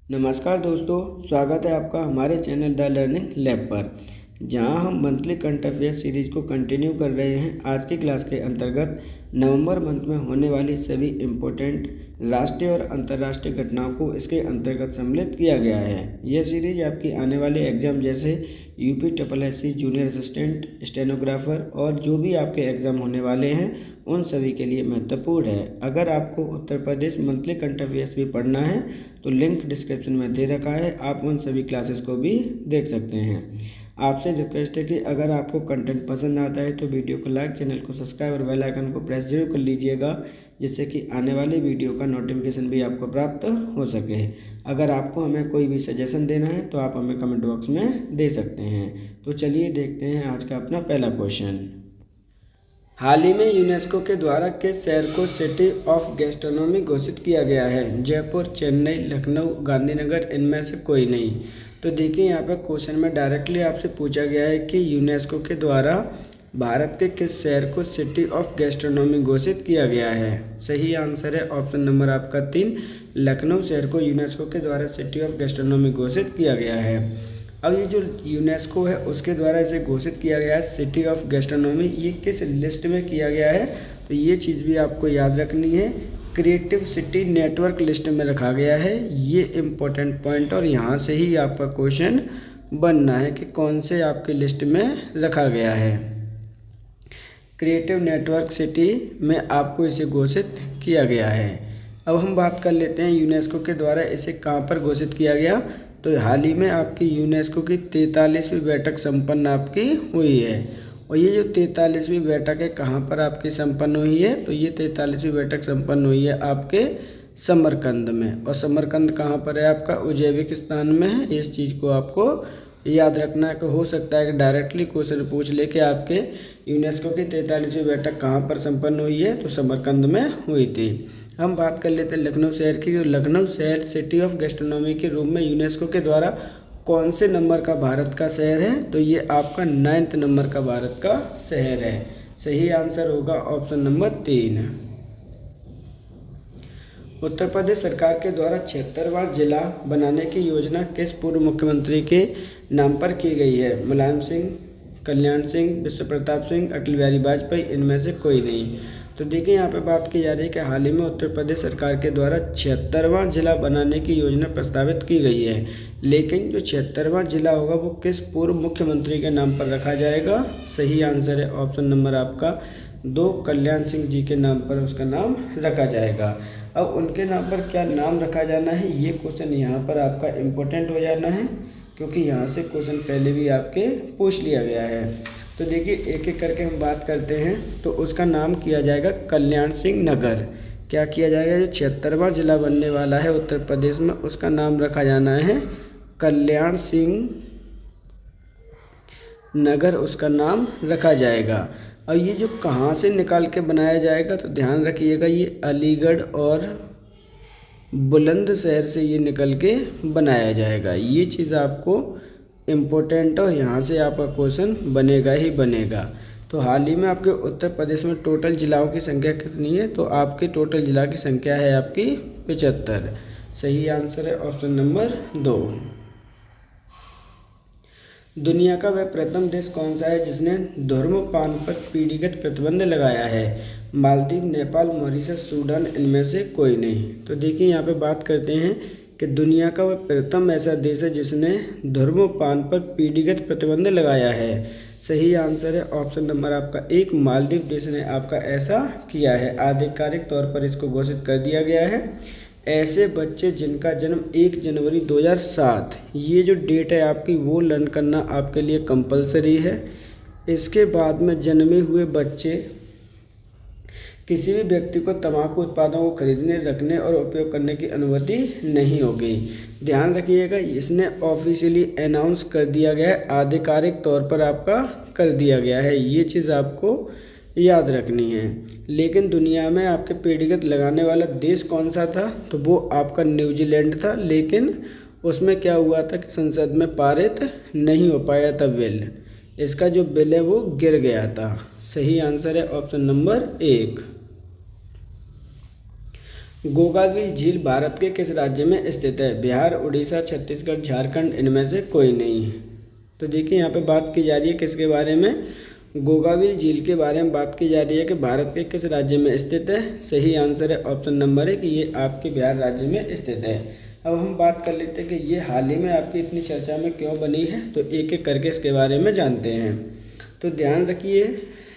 नमस्कार दोस्तों, स्वागत है आपका हमारे चैनल द लर्निंग लैब पर, जहां हम मंथली करंट अफेयर सीरीज को कंटिन्यू कर रहे हैं। आज की क्लास के अंतर्गत नवंबर मंथ में होने वाली सभी इम्पोर्टेंट राष्ट्रीय और अंतर्राष्ट्रीय घटनाओं को इसके अंतर्गत सम्मिलित किया गया है। यह सीरीज आपकी आने वाले एग्जाम जैसे UPSSC जूनियर असिस्टेंट, स्टेनोग्राफर और जो भी आपके एग्ज़ाम होने वाले हैं उन सभी के लिए महत्वपूर्ण है। अगर आपको Uttar Pradesh monthly current affairs भी पढ़ना है तो लिंक डिस्क्रिप्शन में दे रखा है, आप उन सभी क्लासेस को भी देख सकते हैं। आपसे रिक्वेस्ट है कि अगर आपको कंटेंट पसंद आता है तो वीडियो को लाइक, चैनल को सब्सक्राइब और बेल आइकन को प्रेस जरूर कर लीजिएगा, जिससे कि आने वाले वीडियो का नोटिफिकेशन भी आपको प्राप्त हो सके। अगर आपको हमें कोई भी सजेशन देना है तो आप हमें कमेंट बॉक्स में दे सकते हैं। तो चलिए देखते हैं आज का अपना पहला क्वेश्चन। हाल ही में यूनेस्को के द्वारा किस शहर को सिटी ऑफ गैस्ट्रोनॉमी घोषित किया गया है? जयपुर, चेन्नई, लखनऊ, गांधीनगर, इनमें से कोई नहीं। तो देखिए यहाँ पर क्वेश्चन में डायरेक्टली आपसे पूछा गया है कि यूनेस्को के द्वारा भारत के किस शहर को सिटी ऑफ गैस्ट्रोनॉमी घोषित किया गया है। सही आंसर है ऑप्शन नंबर आपका 3, लखनऊ शहर को यूनेस्को के द्वारा सिटी ऑफ गैस्ट्रोनॉमी घोषित किया गया है। अब ये जो यूनेस्को है उसके द्वारा इसे घोषित किया गया है सिटी ऑफ गैस्ट्रोनॉमी, ये किस लिस्ट में किया गया है? तो ये चीज़ भी आपको याद रखनी है, क्रिएटिव सिटी नेटवर्क लिस्ट में रखा गया है। ये इम्पोर्टेंट पॉइंट और यहाँ से ही आपका क्वेश्चन बनना है कि कौन से आपके लिस्ट में रखा गया है। क्रिएटिव नेटवर्क सिटी में आपको इसे घोषित किया गया है। अब हम बात कर लेते हैं यूनेस्को के द्वारा इसे कहाँ पर घोषित किया गया। तो हाल ही में आपकी यूनेस्को की 43वीं बैठक संपन्न आपकी हुई है। और ये जो 43वीं बैठक है कहाँ पर आपकी संपन्न हुई है? तो ये 43वीं बैठक संपन्न हुई है आपके समरकंद में। और समरकंद कहाँ पर है आपका? उज्बेकिस्तान में है। इस चीज़ को आपको याद रखना है कि हो सकता है कि डायरेक्टली क्वेश्चन पूछ ले कि आपके यूनेस्को की 43वीं बैठक कहाँ पर संपन्न हुई है? तो समरकंद में हुई थी। हम बात कर लेते हैं लखनऊ शहर की। लखनऊ शहर सिटी ऑफ गैस्ट्रोनॉमी के रूप में यूनेस्को के द्वारा कौन से नंबर का भारत का शहर है? तो ये आपका 9th नंबर का भारत का शहर है। सही आंसर होगा ऑप्शन नंबर 3। उत्तर प्रदेश सरकार के द्वारा 76वां जिला बनाने की योजना किस पूर्व मुख्यमंत्री के नाम पर की गई है? मुलायम सिंह, कल्याण सिंह, विश्व प्रताप सिंह, अटल बिहारी वाजपेयी, इनमें से कोई नहीं। तो देखिए यहाँ पे बात की जा रही है कि हाल ही में उत्तर प्रदेश सरकार के द्वारा 76वां जिला बनाने की योजना प्रस्तावित की गई है, लेकिन जो 76वां जिला होगा वो किस पूर्व मुख्यमंत्री के नाम पर रखा जाएगा? सही आंसर है ऑप्शन नंबर आपका 2, कल्याण सिंह जी के नाम पर उसका नाम रखा जाएगा। अब उनके नाम पर क्या नाम रखा जाना है, ये क्वेश्चन यहाँ पर आपका इम्पोर्टेंट हो जाना है, क्योंकि यहाँ से क्वेश्चन पहले भी आपके पूछ लिया गया है। तो देखिए एक एक करके हम बात करते हैं। तो उसका नाम किया जाएगा कल्याण सिंह नगर। क्या किया जाएगा? जो 76वां जिला बनने वाला है उत्तर प्रदेश में उसका नाम रखा जाना है कल्याण सिंह नगर, उसका नाम रखा जाएगा। और ये जो कहाँ से निकाल के बनाया जाएगा तो ध्यान रखिएगा, ये अलीगढ़ और बुलंदशहर से ये निकल के बनाया जाएगा। ये चीज़ आपको इम्पोर्टेंट और यहाँ से आपका क्वेश्चन बनेगा ही बनेगा। तो हाल ही में आपके उत्तर प्रदेश में टोटल जिलाओं की संख्या कितनी है? तो आपके टोटल जिला की संख्या है आपकी 75। सही आंसर है ऑप्शन नंबर 2। दुनिया का वह प्रथम देश कौन सा है जिसने धूम्रपान पर पीढ़ीगत प्रतिबंध लगाया है? मालदीव, नेपाल, मॉरिशस, सूडान, इनमें से कोई नहीं। तो देखिए यहाँ पे बात करते हैं कि दुनिया का वह प्रथम ऐसा देश है जिसने धूम्रपान पर पीढ़ीगत प्रतिबंध लगाया है। सही आंसर है ऑप्शन नंबर आपका 1, मालदीव देश ने आपका ऐसा किया है। आधिकारिक तौर पर इसको घोषित कर दिया गया है। ऐसे बच्चे जिनका जन्म 1 जनवरी 2007 ये जो डेट है आपकी वो लर्न करना आपके लिए कंपलसरी है। इसके बाद में जन्मे हुए बच्चे किसी भी व्यक्ति को तंबाकू उत्पादों को खरीदने, रखने और उपयोग करने की अनुमति नहीं होगी। ध्यान रखिएगा, इसने ऑफिशियली अनाउंस कर दिया गया है, आधिकारिक तौर पर आपका कर दिया गया है। ये चीज़ आपको याद रखनी है। लेकिन दुनिया में आपके पीढ़ीगत लगाने वाला देश कौन सा था? तो वो आपका न्यूजीलैंड था, लेकिन उसमें क्या हुआ था कि संसद में पारित नहीं हो पाया था बिल। इसका जो बिल है वो गिर गया था। सही आंसर है ऑप्शन नंबर 1। गोगाविल झील भारत के किस राज्य में स्थित है? बिहार, उड़ीसा, छत्तीसगढ़, झारखंड, इनमें से कोई नहीं है। तो देखिए यहाँ पे बात की जा रही है किसके बारे में? गोगाविल झील के बारे में बात की जा रही है कि भारत के किस राज्य में स्थित है। सही आंसर है ऑप्शन नंबर 1 कि ये आपके बिहार राज्य में स्थित है। अब हम बात कर लेते हैं कि ये हाल ही में आपकी इतनी चर्चा में क्यों बनी है, तो एक एक करके इसके बारे में जानते हैं। तो ध्यान रखिए,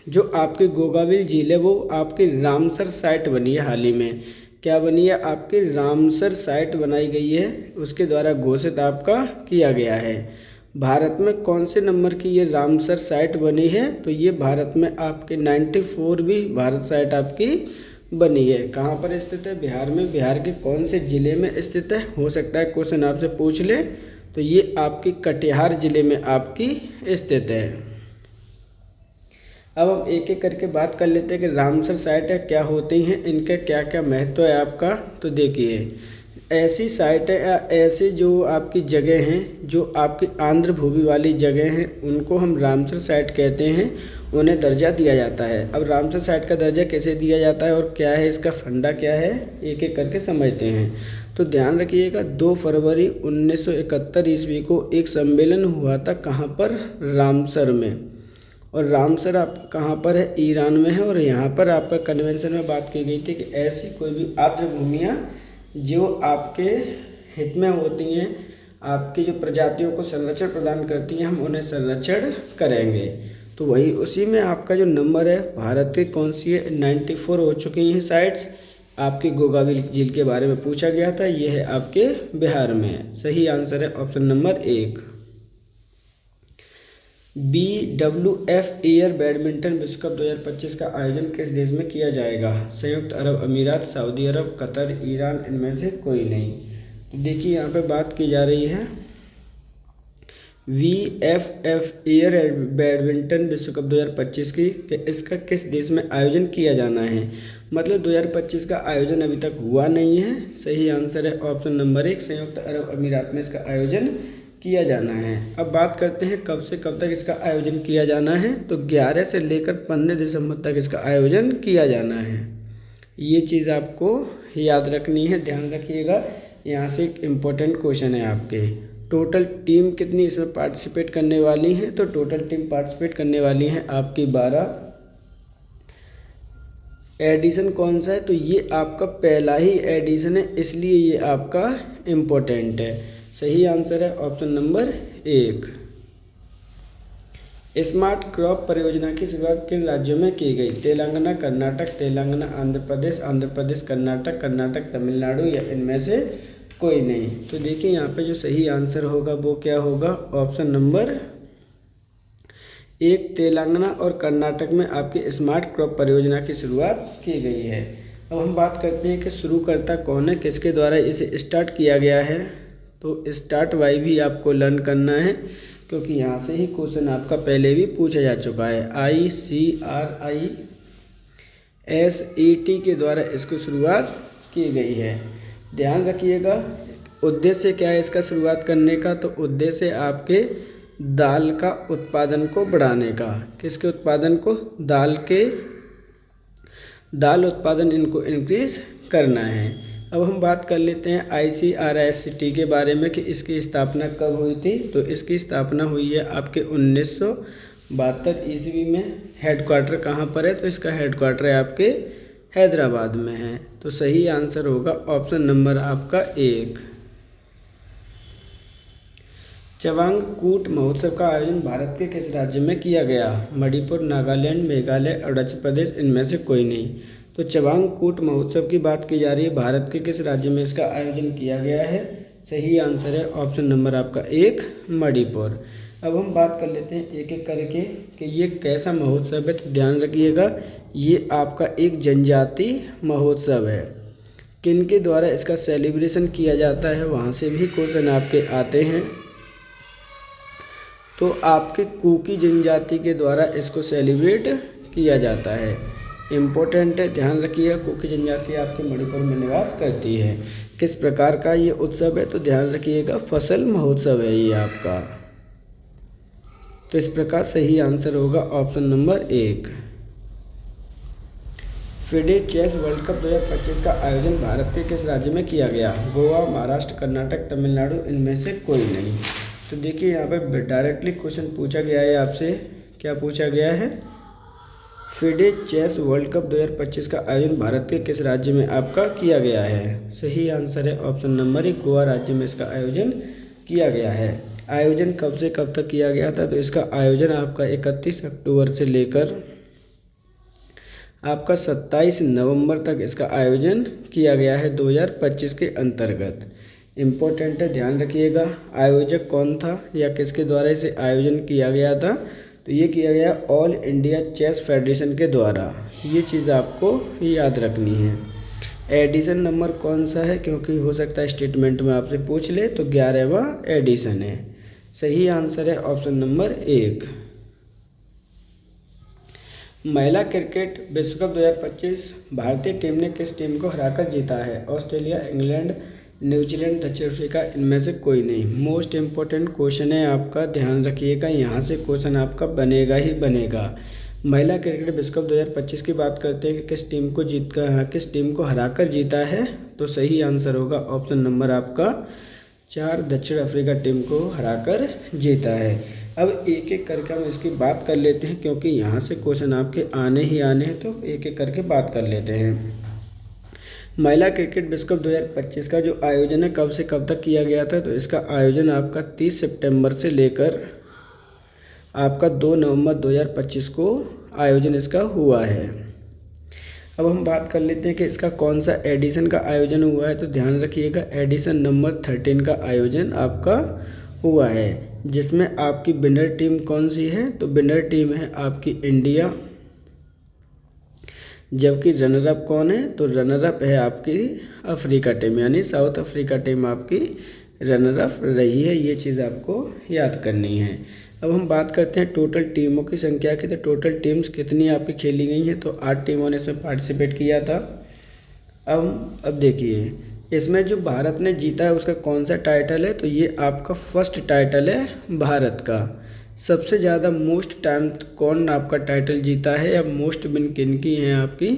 जो आपकी गोगाविल झील है वो आपकी रामसर साइट बनी है हाल ही में। क्या बनी है? आपकी रामसर साइट बनाई गई है, उसके द्वारा घोषित आपका किया गया है। भारत में कौन से नंबर की ये रामसर साइट बनी है? तो ये भारत में आपके 94वीं भारत साइट आपकी बनी है। कहाँ पर स्थित है? बिहार में। बिहार के कौन से ज़िले में स्थित है? हो सकता है क्वेश्चन आपसे पूछ ले। तो ये आपकी कटिहार ज़िले में आपकी स्थित है। अब हम एक एक करके बात कर लेते हैं कि रामसर साइट है क्या होती हैं, इनका क्या क्या महत्व है आपका। तो देखिए, ऐसी साइट है या ऐसे जो आपकी जगह हैं जो आपकी आंध्र भूमि वाली जगह हैं, उनको हम रामसर साइट कहते हैं, उन्हें दर्जा दिया जाता है। अब रामसर साइट का दर्जा कैसे दिया जाता है और क्या है इसका फंडा क्या है, एक एक करके समझते हैं। तो ध्यान रखिएगा, 2 फरवरी 1971 ईस्वी को एक सम्मेलन हुआ था। कहाँ पर? रामसर में। और रामसर आप कहाँ पर है? ईरान में है। और यहाँ पर आपका कन्वेंशन में बात की गई थी कि ऐसी कोई भी आर्द्र भूमियाँ जो आपके हित में होती हैं, आपकी जो प्रजातियों को संरक्षण प्रदान करती हैं, हम उन्हें संरक्षण करेंगे। तो वही उसी में आपका जो नंबर है भारत के कौन सी है, 94 हो चुकी हैं साइट्स। आपकी गोगाविल झील के बारे में पूछा गया था, ये है आपके बिहार में। सही आंसर है option number 1। BWF air badminton विश्व कप 2025 का आयोजन किस देश में किया जाएगा? संयुक्त अरब अमीरात, सऊदी अरब, कतर, ईरान, इनमें से कोई नहीं। तो देखिए यहाँ पे बात की जा रही है VFF एयर बैडमिंटन विश्व कप 2025 की, कि इसका किस देश में आयोजन किया जाना है। मतलब 2025 का आयोजन अभी तक हुआ नहीं है। सही आंसर है ऑप्शन नंबर 1, संयुक्त अरब अमीरात में इसका आयोजन किया जाना है। अब बात करते हैं कब से कब तक इसका आयोजन किया जाना है। तो 11 से लेकर 15 दिसंबर तक इसका आयोजन किया जाना है। ये चीज़ आपको याद रखनी है, ध्यान रखिएगा। यहाँ से एक इम्पोर्टेंट क्वेश्चन है आपके। टोटल टीम कितनी इसमें पार्टिसिपेट करने वाली हैं? तो टोटल टीम पार्टिसिपेट करने वाली हैं आपकी 12। एडिशन कौन सा है? तो ये आपका पहला ही एडिशन है, इसलिए ये आपका इम्पोर्टेंट है। सही आंसर है ऑप्शन नंबर 1। स्मार्ट क्रॉप परियोजना की शुरुआत किन राज्यों में की गई? तेलंगाना, कर्नाटक, तेलंगाना, आंध्र प्रदेश, कर्नाटक, तमिलनाडु, या इनमें से कोई नहीं। तो देखिए यहाँ पे जो सही आंसर होगा वो क्या होगा? ऑप्शन नंबर 1, तेलंगाना और कर्नाटक में आपकी स्मार्ट क्रॉप परियोजना की शुरुआत की गई है। अब हम बात करते हैं कि शुरूकर्ता कौन है, किसके द्वारा इसे स्टार्ट किया गया है। तो स्टार्ट वाई भी आपको लर्न करना है, क्योंकि यहाँ से ही क्वेश्चन आपका पहले भी पूछा जा चुका है। ICRISET के द्वारा इसको शुरुआत की गई है। ध्यान रखिएगा, उद्देश्य क्या है इसका शुरुआत करने का? तो उद्देश्य आपके दाल का उत्पादन को बढ़ाने का। किसके उत्पादन को? दाल उत्पादन इनको इंक्रीज करना है। अब हम बात कर लेते हैं ICRISET के बारे में कि इसकी स्थापना कब हुई थी। तो इसकी स्थापना हुई है आपके 1972 ईस्वी में। हेडक्वार्टर कहाँ पर है? तो इसका हेडक्वार्टर है आपके हैदराबाद में है। तो सही आंसर होगा ऑप्शन नंबर आपका 1। चवांगकूट महोत्सव का आयोजन भारत के किस राज्य में किया गया? मणिपुर, नागालैंड, मेघालय, अरुणाचल प्रदेश, इनमें से कोई नहीं। तो चवांगकूट महोत्सव की बात की जा रही है, भारत के किस राज्य में इसका आयोजन किया गया है। सही आंसर है ऑप्शन नंबर आपका 1, मणिपुर। अब हम बात कर लेते हैं एक एक करके कि ये कैसा महोत्सव है। तो ध्यान रखिएगा, ये आपका एक जनजाति महोत्सव है। किन के द्वारा इसका सेलिब्रेशन किया जाता है, वहाँ से भी क्वेश्चन आपके आते हैं। तो आपके कुकी जनजाति के द्वारा इसको सेलिब्रेट किया जाता है। इम्पोर्टेंट है, ध्यान रखिएगा। कुकी जनजाति आपके मणिपुर में निवास करती है। किस प्रकार का ये उत्सव है? तो ध्यान रखिएगा, फसल महोत्सव है ये आपका। तो इस प्रकार सही आंसर होगा option number 1। FIDE chess world cup 2025 का आयोजन भारत के किस राज्य में किया गया? गोवा, महाराष्ट्र, कर्नाटक, तमिलनाडु, इनमें से कोई नहीं। तो देखिए यहाँ पे डायरेक्टली क्वेश्चन पूछा गया है आपसे। क्या पूछा गया है? फिडे चेस वर्ल्ड कप 2025 का आयोजन भारत के किस राज्य में आपका किया गया है? सही आंसर है ऑप्शन नंबर 1, गोवा राज्य में इसका आयोजन किया गया है। आयोजन कब से कब तक किया गया था? तो इसका आयोजन आपका 31 अक्टूबर से लेकर आपका 27 नवंबर तक इसका आयोजन किया गया है 2025 के अंतर्गत। इम्पोर्टेंट है, ध्यान रखिएगा। आयोजक कौन था या किसके द्वारा इसे आयोजन किया गया था? तो ये किया गया ऑल इंडिया चेस फेडरेशन के द्वारा। ये चीज़ आपको याद रखनी है। एडिशन नंबर कौन सा है, क्योंकि हो सकता है स्टेटमेंट में आपसे पूछ ले, तो 11वां एडिशन है। सही आंसर है ऑप्शन नंबर 1। महिला क्रिकेट विश्व कप 2025 भारतीय टीम ने किस टीम को हराकर जीता है? ऑस्ट्रेलिया, इंग्लैंड, न्यूजीलैंड, दक्षिण अफ्रीका, इनमें से कोई नहीं। मोस्ट इम्पोर्टेंट क्वेश्चन है आपका, ध्यान रखिएगा। यहाँ से क्वेश्चन आपका बनेगा ही बनेगा। महिला क्रिकेट विश्व कप 2025 की बात करते हैं कि किस टीम को हराकर जीता है? तो सही आंसर होगा ऑप्शन नंबर आपका 4, दक्षिण अफ्रीका टीम को हराकर जीता है। अब एक एक करके हम इसकी बात कर लेते हैं, क्योंकि यहाँ से क्वेश्चन आपके आने ही आने हैं, तो एक एक करके बात कर लेते हैं। महिला क्रिकेट विश्व कप 2025 का जो आयोजन है कब से कब तक किया गया था? तो इसका आयोजन आपका 30 सितंबर से लेकर आपका 2 नवंबर 2025 को आयोजन इसका हुआ है। अब हम बात कर लेते हैं कि इसका कौन सा एडिशन का आयोजन हुआ है। तो ध्यान रखिएगा, एडिशन नंबर 13 का आयोजन आपका हुआ है, जिसमें आपकी विनर टीम कौन सी है? तो विनर टीम है आपकी इंडिया, जबकि रनर अप कौन है? तो रनर अप है आपकी अफ्रीका टीम, यानी साउथ अफ्रीका टीम आपकी रनर अप रही है। ये चीज़ आपको याद करनी है। अब हम बात करते हैं टोटल टीमों की संख्या की। तो टोटल टीम्स कितनी आपकी खेली गई हैं? तो 8 टीमों ने इसमें पार्टिसिपेट किया था। अब देखिए, इसमें जो भारत ने जीता है उसका कौन सा टाइटल है? तो ये आपका फर्स्ट टाइटल है भारत का। सबसे ज़्यादा मोस्ट टाइम कौन आपका टाइटल जीता है या मोस्ट विन किन की हैं आपकी?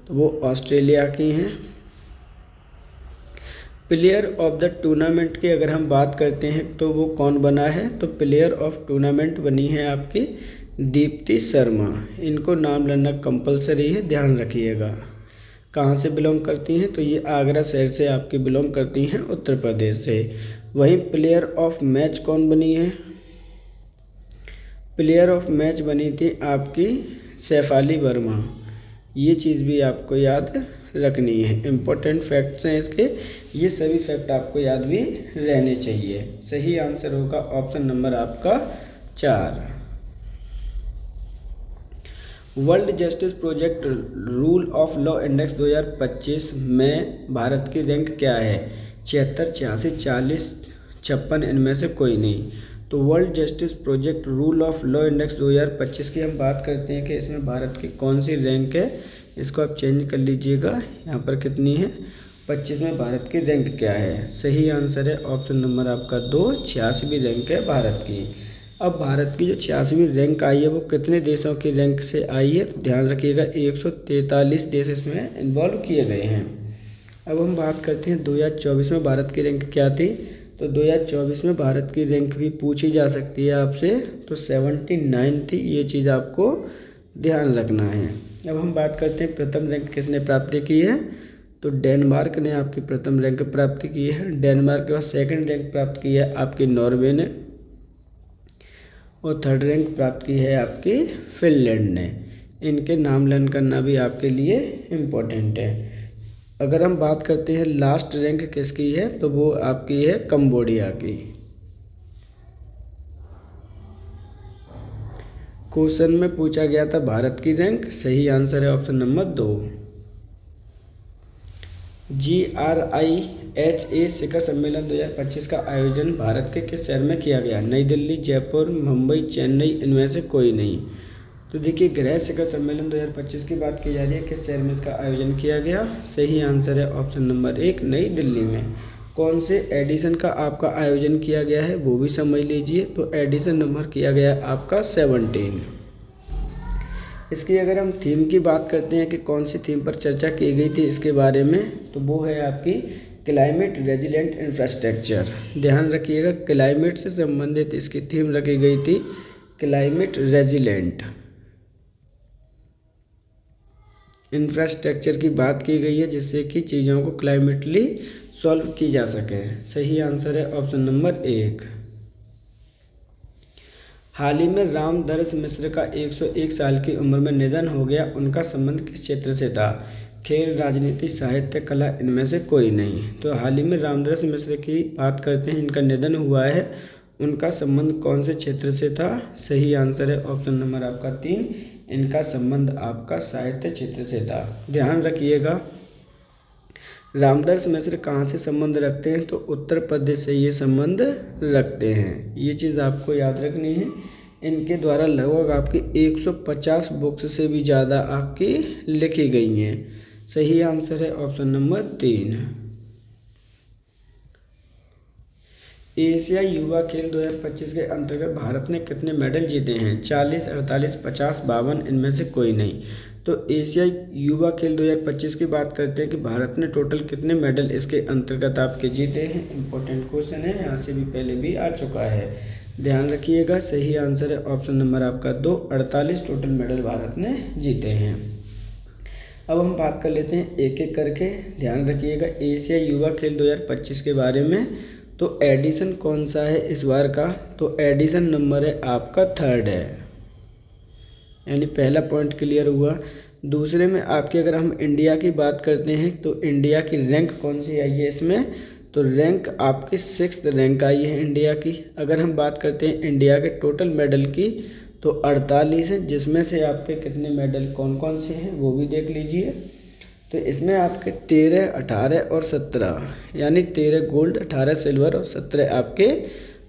तो वो ऑस्ट्रेलिया की हैं। प्लेयर ऑफ द टूर्नामेंट की अगर हम बात करते हैं तो वो कौन बना है? तो प्लेयर ऑफ टूर्नामेंट बनी है आपकी दीप्ति शर्मा। इनको नाम लेना कंपलसरी है, ध्यान रखिएगा। कहाँ से बिलोंग करती हैं? तो ये आगरा शहर से आपकी बिलोंग करती हैं, उत्तर प्रदेश से। वहीं प्लेयर ऑफ मैच कौन बनी है? प्लेयर ऑफ मैच बनी थी आपकी शेफाली वर्मा। ये चीज़ भी आपको याद रखनी है। इम्पोर्टेंट फैक्ट्स हैं इसके, ये सभी फैक्ट आपको याद भी रहने चाहिए। सही आंसर होगा ऑप्शन नंबर आपका 4। World justice project rule of law index 2025 में भारत की रैंक क्या है? 76, 86, 40, 56, इनमें से कोई नहीं। तो world justice project rule of law index 2025 की हम बात करते हैं कि इसमें भारत की कौन सी रैंक है। इसको आप चेंज कर लीजिएगा, यहाँ पर कितनी है? 25 में भारत की रैंक क्या है? सही आंसर है ऑप्शन नंबर आपका 2, 86वीं रैंक है भारत की। अब भारत की जो 86वीं रैंक आई है वो कितने देशों की रैंक से आई है? तो ध्यान रखिएगा 143 देश इसमें इन्वॉल्व किए गए हैं। अब हम बात करते हैं 2024 में भारत की रैंक क्या थी। तो 2024 में भारत की रैंक भी पूछी जा सकती है आपसे, तो 79 थी। ये चीज़ आपको ध्यान रखना है। अब हम बात करते हैं प्रथम रैंक किसने प्राप्ति की है। तो डेनमार्क ने आपकी प्रथम रैंक प्राप्त की है। डेनमार्क के बाद सेकंड रैंक प्राप्त की है आपकी नॉर्वे ने, और थर्ड रैंक प्राप्त की है आपकी फिनलैंड ने। इनके नाम लर्न करना भी आपके लिए इम्पोर्टेंट है। अगर हम बात करते हैं लास्ट रैंक किसकी है, तो वो आपकी है कंबोडिया की। क्वेश्चन में पूछा गया था भारत की रैंक, सही आंसर है ऑप्शन नंबर 2। GRIHA शिखर सम्मेलन 2025 का आयोजन भारत के किस शहर में किया गया? नई दिल्ली, जयपुर, मुंबई, चेन्नई, इनमें से कोई नहीं। तो देखिए, गृह शिखर सम्मेलन 2025 की बात की जा रही है, किस शहर में इसका आयोजन किया गया? सही आंसर है ऑप्शन नंबर 1, नई दिल्ली में। कौन से एडिशन का आपका आयोजन किया गया है वो भी समझ लीजिए। तो एडिशन नंबर किया गया आपका 17। इसकी अगर हम थीम की बात करते हैं कि कौन सी थीम पर चर्चा की गई थी इसके बारे में, तो वो है आपकी क्लाइमेट रेजिलेंट इंफ्रास्ट्रक्चर। ध्यान रखिएगा, क्लाइमेट से संबंधित इसकी थीम रखी गई थी क्लाइमेट रेजिलेंट इंफ्रास्ट्रक्चर की बात की गई है, जिससे कि चीज़ों को क्लाइमेटली सॉल्व की जा सके। सही आंसर है ऑप्शन नंबर 1। हाल ही में रामदरस मिश्र का 101 साल की उम्र में निधन हो गया, उनका संबंध किस क्षेत्र से था? खेल, राजनीति, साहित्य, कला, इनमें से कोई नहीं। तो हाल ही में रामदरस मिश्र की बात करते हैं, इनका निधन हुआ है, उनका संबंध कौन से क्षेत्र से था? सही आंसर है ऑप्शन नंबर आपका 3, इनका संबंध आपका साहित्य क्षेत्र से था। ध्यान रखिएगा, रामदरस मिश्र कहाँ से संबंध रखते हैं? तो उत्तर प्रदेश से ये संबंध रखते हैं, ये चीज़ आपको याद रखनी है। इनके द्वारा लगभग आपकी 150 बुक्स से भी ज़्यादा आपकी लिखी गई हैं। सही आंसर है ऑप्शन नंबर 3। एशिया युवा खेल 2025 के अंतर्गत भारत ने कितने मेडल जीते हैं? 40, 48, 50, 52, इनमें से कोई नहीं। तो एशिया युवा खेल 2025 की बात करते हैं कि भारत ने टोटल कितने मेडल इसके अंतर्गत आपके जीते हैं। इंपॉर्टेंट क्वेश्चन है, यहाँ से भी पहले भी आ चुका है, ध्यान रखिएगा। सही आंसर है ऑप्शन नंबर आपका 2, 48 टोटल मेडल भारत ने जीते हैं। अब हम बात कर लेते हैं एक एक करके। ध्यान रखिएगा, एशिया युवा खेल 2025 के बारे में। तो एडिशन कौन सा है इस बार का? तो एडिशन नंबर है आपका 3rd है, यानी पहला पॉइंट क्लियर हुआ। दूसरे में आपके अगर हम इंडिया की बात करते हैं तो इंडिया की रैंक कौन सी आई है इसमें? तो रैंक आपकी 6th रैंक आई है इंडिया की। अगर हम बात करते हैं इंडिया के टोटल मेडल की तो 48 है, जिसमें से आपके कितने मेडल कौन कौन से हैं वो भी देख लीजिए। तो इसमें आपके 13, 18 और 17, यानी 13 गोल्ड, 18 सिल्वर और 17 आपके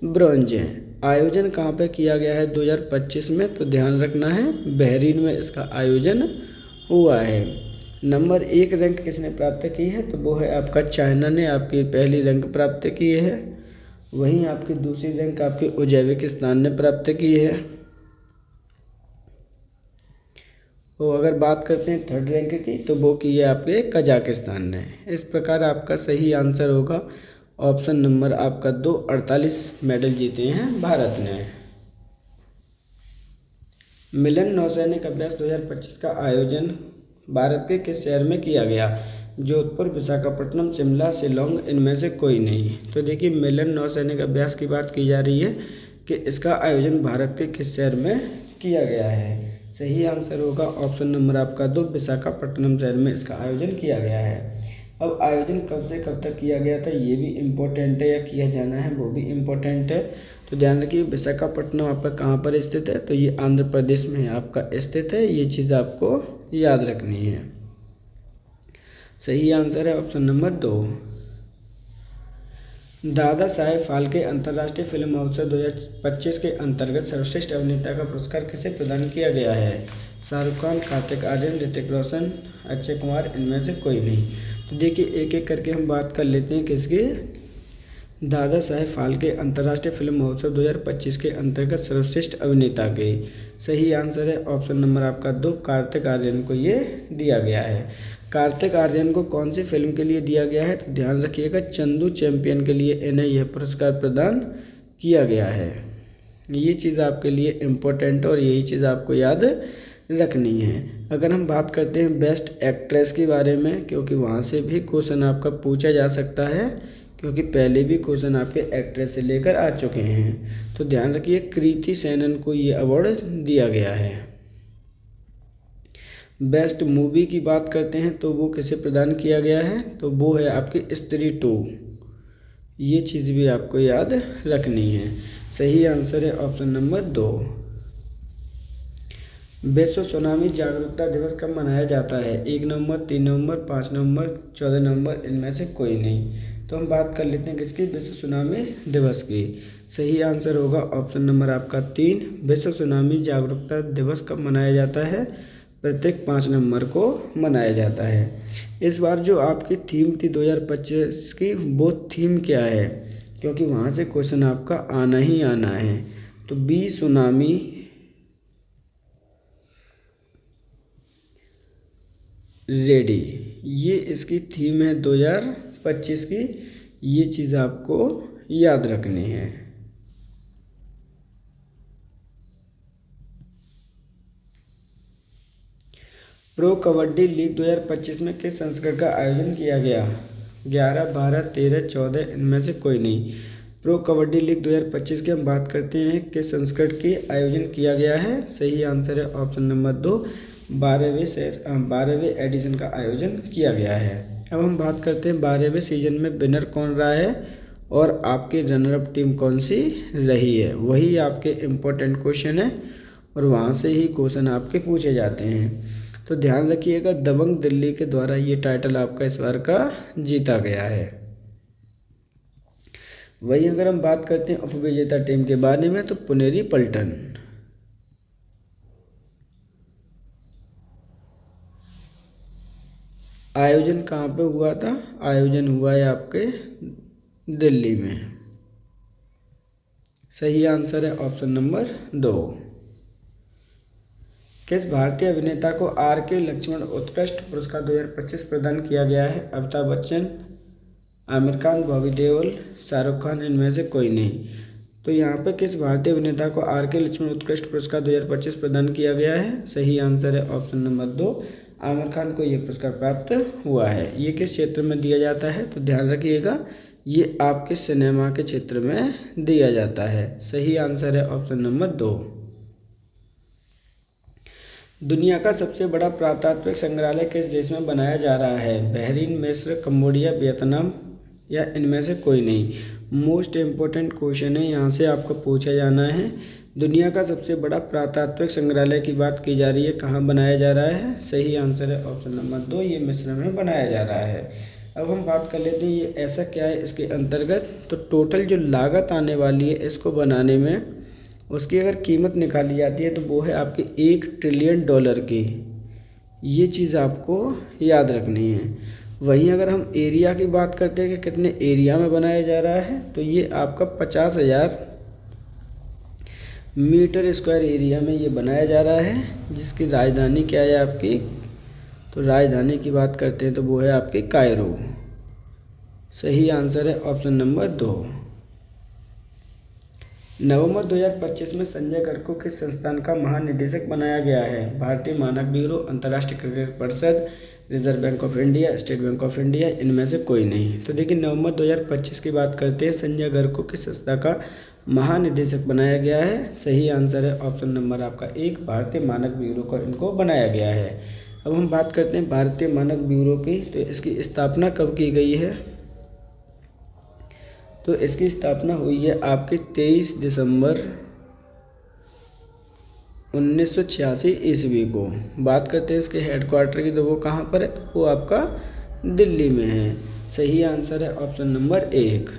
ब्रॉन्ज हैं। आयोजन कहाँ पे किया गया है 2025 में? तो ध्यान रखना है, बहरीन में इसका आयोजन हुआ है। नंबर 1 रैंक किसने प्राप्त की है? तो वो है आपका चाइना ने आपकी पहली रैंक प्राप्त की है। वहीं आपकी दूसरी रैंक आपके उज्बेकिस्तान ने प्राप्त की है। तो अगर बात करते हैं 3rd रैंक की तो वो की है आपके कजाकिस्तान ने। इस प्रकार आपका सही आंसर होगा ऑप्शन नंबर आपका 2, 48 मेडल जीते हैं भारत ने। मिलन नौसैनिक अभ्यास 2025 का आयोजन भारत के किस शहर में किया गया? जोधपुर, विशाखापट्टनम, शिमला, शिलोंग, इनमें से कोई नहीं। तो देखिए, मिलन नौसैनिक अभ्यास की बात की जा रही है कि इसका आयोजन भारत के किस शहर में किया गया है। सही आंसर होगा ऑप्शन नंबर आपका 2, विशाखापट्टनम शहर में इसका आयोजन किया गया है। अब आयोजन कब से कब तक किया गया था ये भी इम्पोर्टेंट है, या किया जाना है वो भी इम्पोर्टेंट है। तो ध्यान रखिए, विशाखापट्टनम आपका कहाँ पर स्थित है? तो ये आंध्र प्रदेश में आपका स्थित है, ये चीज़ आपको याद रखनी है। सही आंसर है ऑप्शन नंबर 2। दादा साहेब फाल्के अंतर्राष्ट्रीय फिल्म महोत्सव 2025 के अंतर्गत सर्वश्रेष्ठ अभिनेता का पुरस्कार किसे प्रदान किया गया है? शाहरुख खान, कार्तिक आर्यन, ऋतिक रोशन, अक्षय कुमार, इनमें से कोई नहीं। तो देखिए, एक एक करके हम बात कर लेते हैं किसकी। दादा साहेब फाल्के अंतर्राष्ट्रीय फिल्म महोत्सव 2025 के अंतर्गत सर्वश्रेष्ठ अभिनेता के। सही आंसर है ऑप्शन नंबर आपका 2, कार्तिक आर्यन को ये दिया गया है। कार्तिक आर्यन को कौन सी फिल्म के लिए दिया गया है? तो ध्यान रखिएगा, चंदू चैंपियन के लिए इन्हें यह पुरस्कार प्रदान किया गया है। ये चीज़ आपके लिए इम्पोर्टेंट है और यही चीज़ आपको याद रखनी है। अगर हम बात करते हैं बेस्ट एक्ट्रेस के बारे में, क्योंकि वहाँ से भी क्वेश्चन आपका पूछा जा सकता है, क्योंकि पहले भी क्वेश्चन आपके एक्ट्रेस से लेकर आ चुके हैं। तो ध्यान रखिए, कृति सेनन को ये अवार्ड दिया गया है। बेस्ट मूवी की बात करते हैं तो वो किसे प्रदान किया गया है? तो वो है आपकी स्त्री 2। ये चीज़ भी आपको याद रखनी है। सही आंसर है ऑप्शन नंबर 2। विश्व सुनामी जागरूकता दिवस कब मनाया जाता है? 1 नवंबर, 3 नवंबर, 5 नवंबर, 14 नवंबर, इनमें से कोई नहीं। तो हम बात कर लेते हैं किसकी? विश्व सुनामी दिवस की। सही आंसर होगा ऑप्शन नंबर आपका 3। विश्व सुनामी जागरूकता दिवस कब मनाया जाता है? प्रत्येक 5 नवंबर को मनाया जाता है। इस बार जो आपकी थीम थी 2025 की, वो थीम क्या है? क्योंकि वहाँ से क्वेश्चन आपका आना ही आना है। तो बी सुनामी रेडी। ये इसकी थीम है 2025 की, ये चीज़ आपको याद रखनी है। प्रो कबड्डी लीग 2025 में किस संस्करण का आयोजन किया गया? 11, 12, 13, 14 इनमें से कोई नहीं। प्रो कबड्डी लीग 2025 की हम बात करते हैं किस संस्करण की आयोजन किया गया है? सही आंसर है ऑप्शन नंबर 2, 12वें एडिशन का आयोजन किया गया है। अब हम बात करते हैं 12वें सीजन में विनर कौन रहा है और आपकी रनर अप टीम कौन सी रही है। वही आपके इम्पोर्टेंट क्वेश्चन है और वहाँ से ही क्वेश्चन आपके पूछे जाते हैं। तो ध्यान रखिएगा, दबंग दिल्ली के द्वारा ये टाइटल आपका इस बार का जीता गया है। वही अगर हम बात करते हैं उपविजेता टीम के बारे में तो पुनेरी पल्टन। आयोजन कहाँ पे हुआ था? आयोजन हुआ है आपके दिल्ली में। सही आंसर है ऑप्शन नंबर 2। किस भारतीय अभिनेता को R.K. लक्ष्मण उत्कृष्ट पुरस्कार 2025 प्रदान किया गया है? अमिताभ बच्चन, आमिर खान, बॉबी देओल, शाहरुख खान इनमें से कोई नहीं। तो यहाँ पे किस भारतीय अभिनेता को R.K. लक्ष्मण उत्कृष्ट पुरस्कार 2025 प्रदान किया गया है? सही आंसर है ऑप्शन नंबर 2, आमिर खान को ये पुरस्कार प्राप्त हुआ है। ये किस क्षेत्र में दिया जाता है? तो ध्यान रखिएगा, ये आपके सिनेमा के क्षेत्र में दिया जाता है। सही आंसर है ऑप्शन नंबर 2। दुनिया का सबसे बड़ा पुरातात्विक संग्रहालय किस देश में बनाया जा रहा है? बहरीन, मिस्र, कंबोडिया, वियतनाम या इनमें से कोई नहीं। मोस्ट इम्पोर्टेंट क्वेश्चन है, यहाँ से आपको पूछा जाना है। दुनिया का सबसे बड़ा पुरातात्विक संग्रहालय की बात की जा रही है, कहाँ बनाया जा रहा है? सही आंसर है ऑप्शन नंबर 2, ये मिस्र में बनाया जा रहा है। अब हम बात कर लेते हैं ये ऐसा क्या है इसके अंतर्गत। तो टोटल जो लागत आने वाली है इसको बनाने में, उसकी अगर कीमत निकाली जाती है तो वो है आपकी $1 ट्रिलियन की। ये चीज़ आपको याद रखनी है। वहीं अगर हम एरिया की बात करते हैं कि कितने एरिया में बनाया जा रहा है, तो ये आपका 50,000 मीटर स्क्वायर एरिया में ये बनाया जा रहा है, जिसकी राजधानी क्या है आपकी? तो राजधानी की बात करते हैं तो वो है आपकी कायरो। सही आंसर है ऑप्शन नंबर 2। नवंबर 2025 में संजय गर्ग को किस संस्थान का महानिदेशक बनाया गया है? भारतीय मानक ब्यूरो, अंतर्राष्ट्रीय क्रिकेट परिषद, reserve bank of India, state bank of India इनमें से कोई नहीं। तो देखिए नवंबर 2025 की बात करते हैं, संजय गर्ग को किस संस्था का महानिदेशक बनाया गया है? सही आंसर है ऑप्शन नंबर आपका 1, भारतीय मानक ब्यूरो को इनको बनाया गया है। अब हम बात करते हैं भारतीय मानक ब्यूरो की, तो इसकी स्थापना कब की गई है? तो इसकी स्थापना हुई है आपके 23 दिसंबर 1986 ईस्वी को। बात करते हैं इसके हेडक्वार्टर की, तो वो कहाँ पर है? तो वो आपका दिल्ली में है। सही आंसर है ऑप्शन नंबर 1।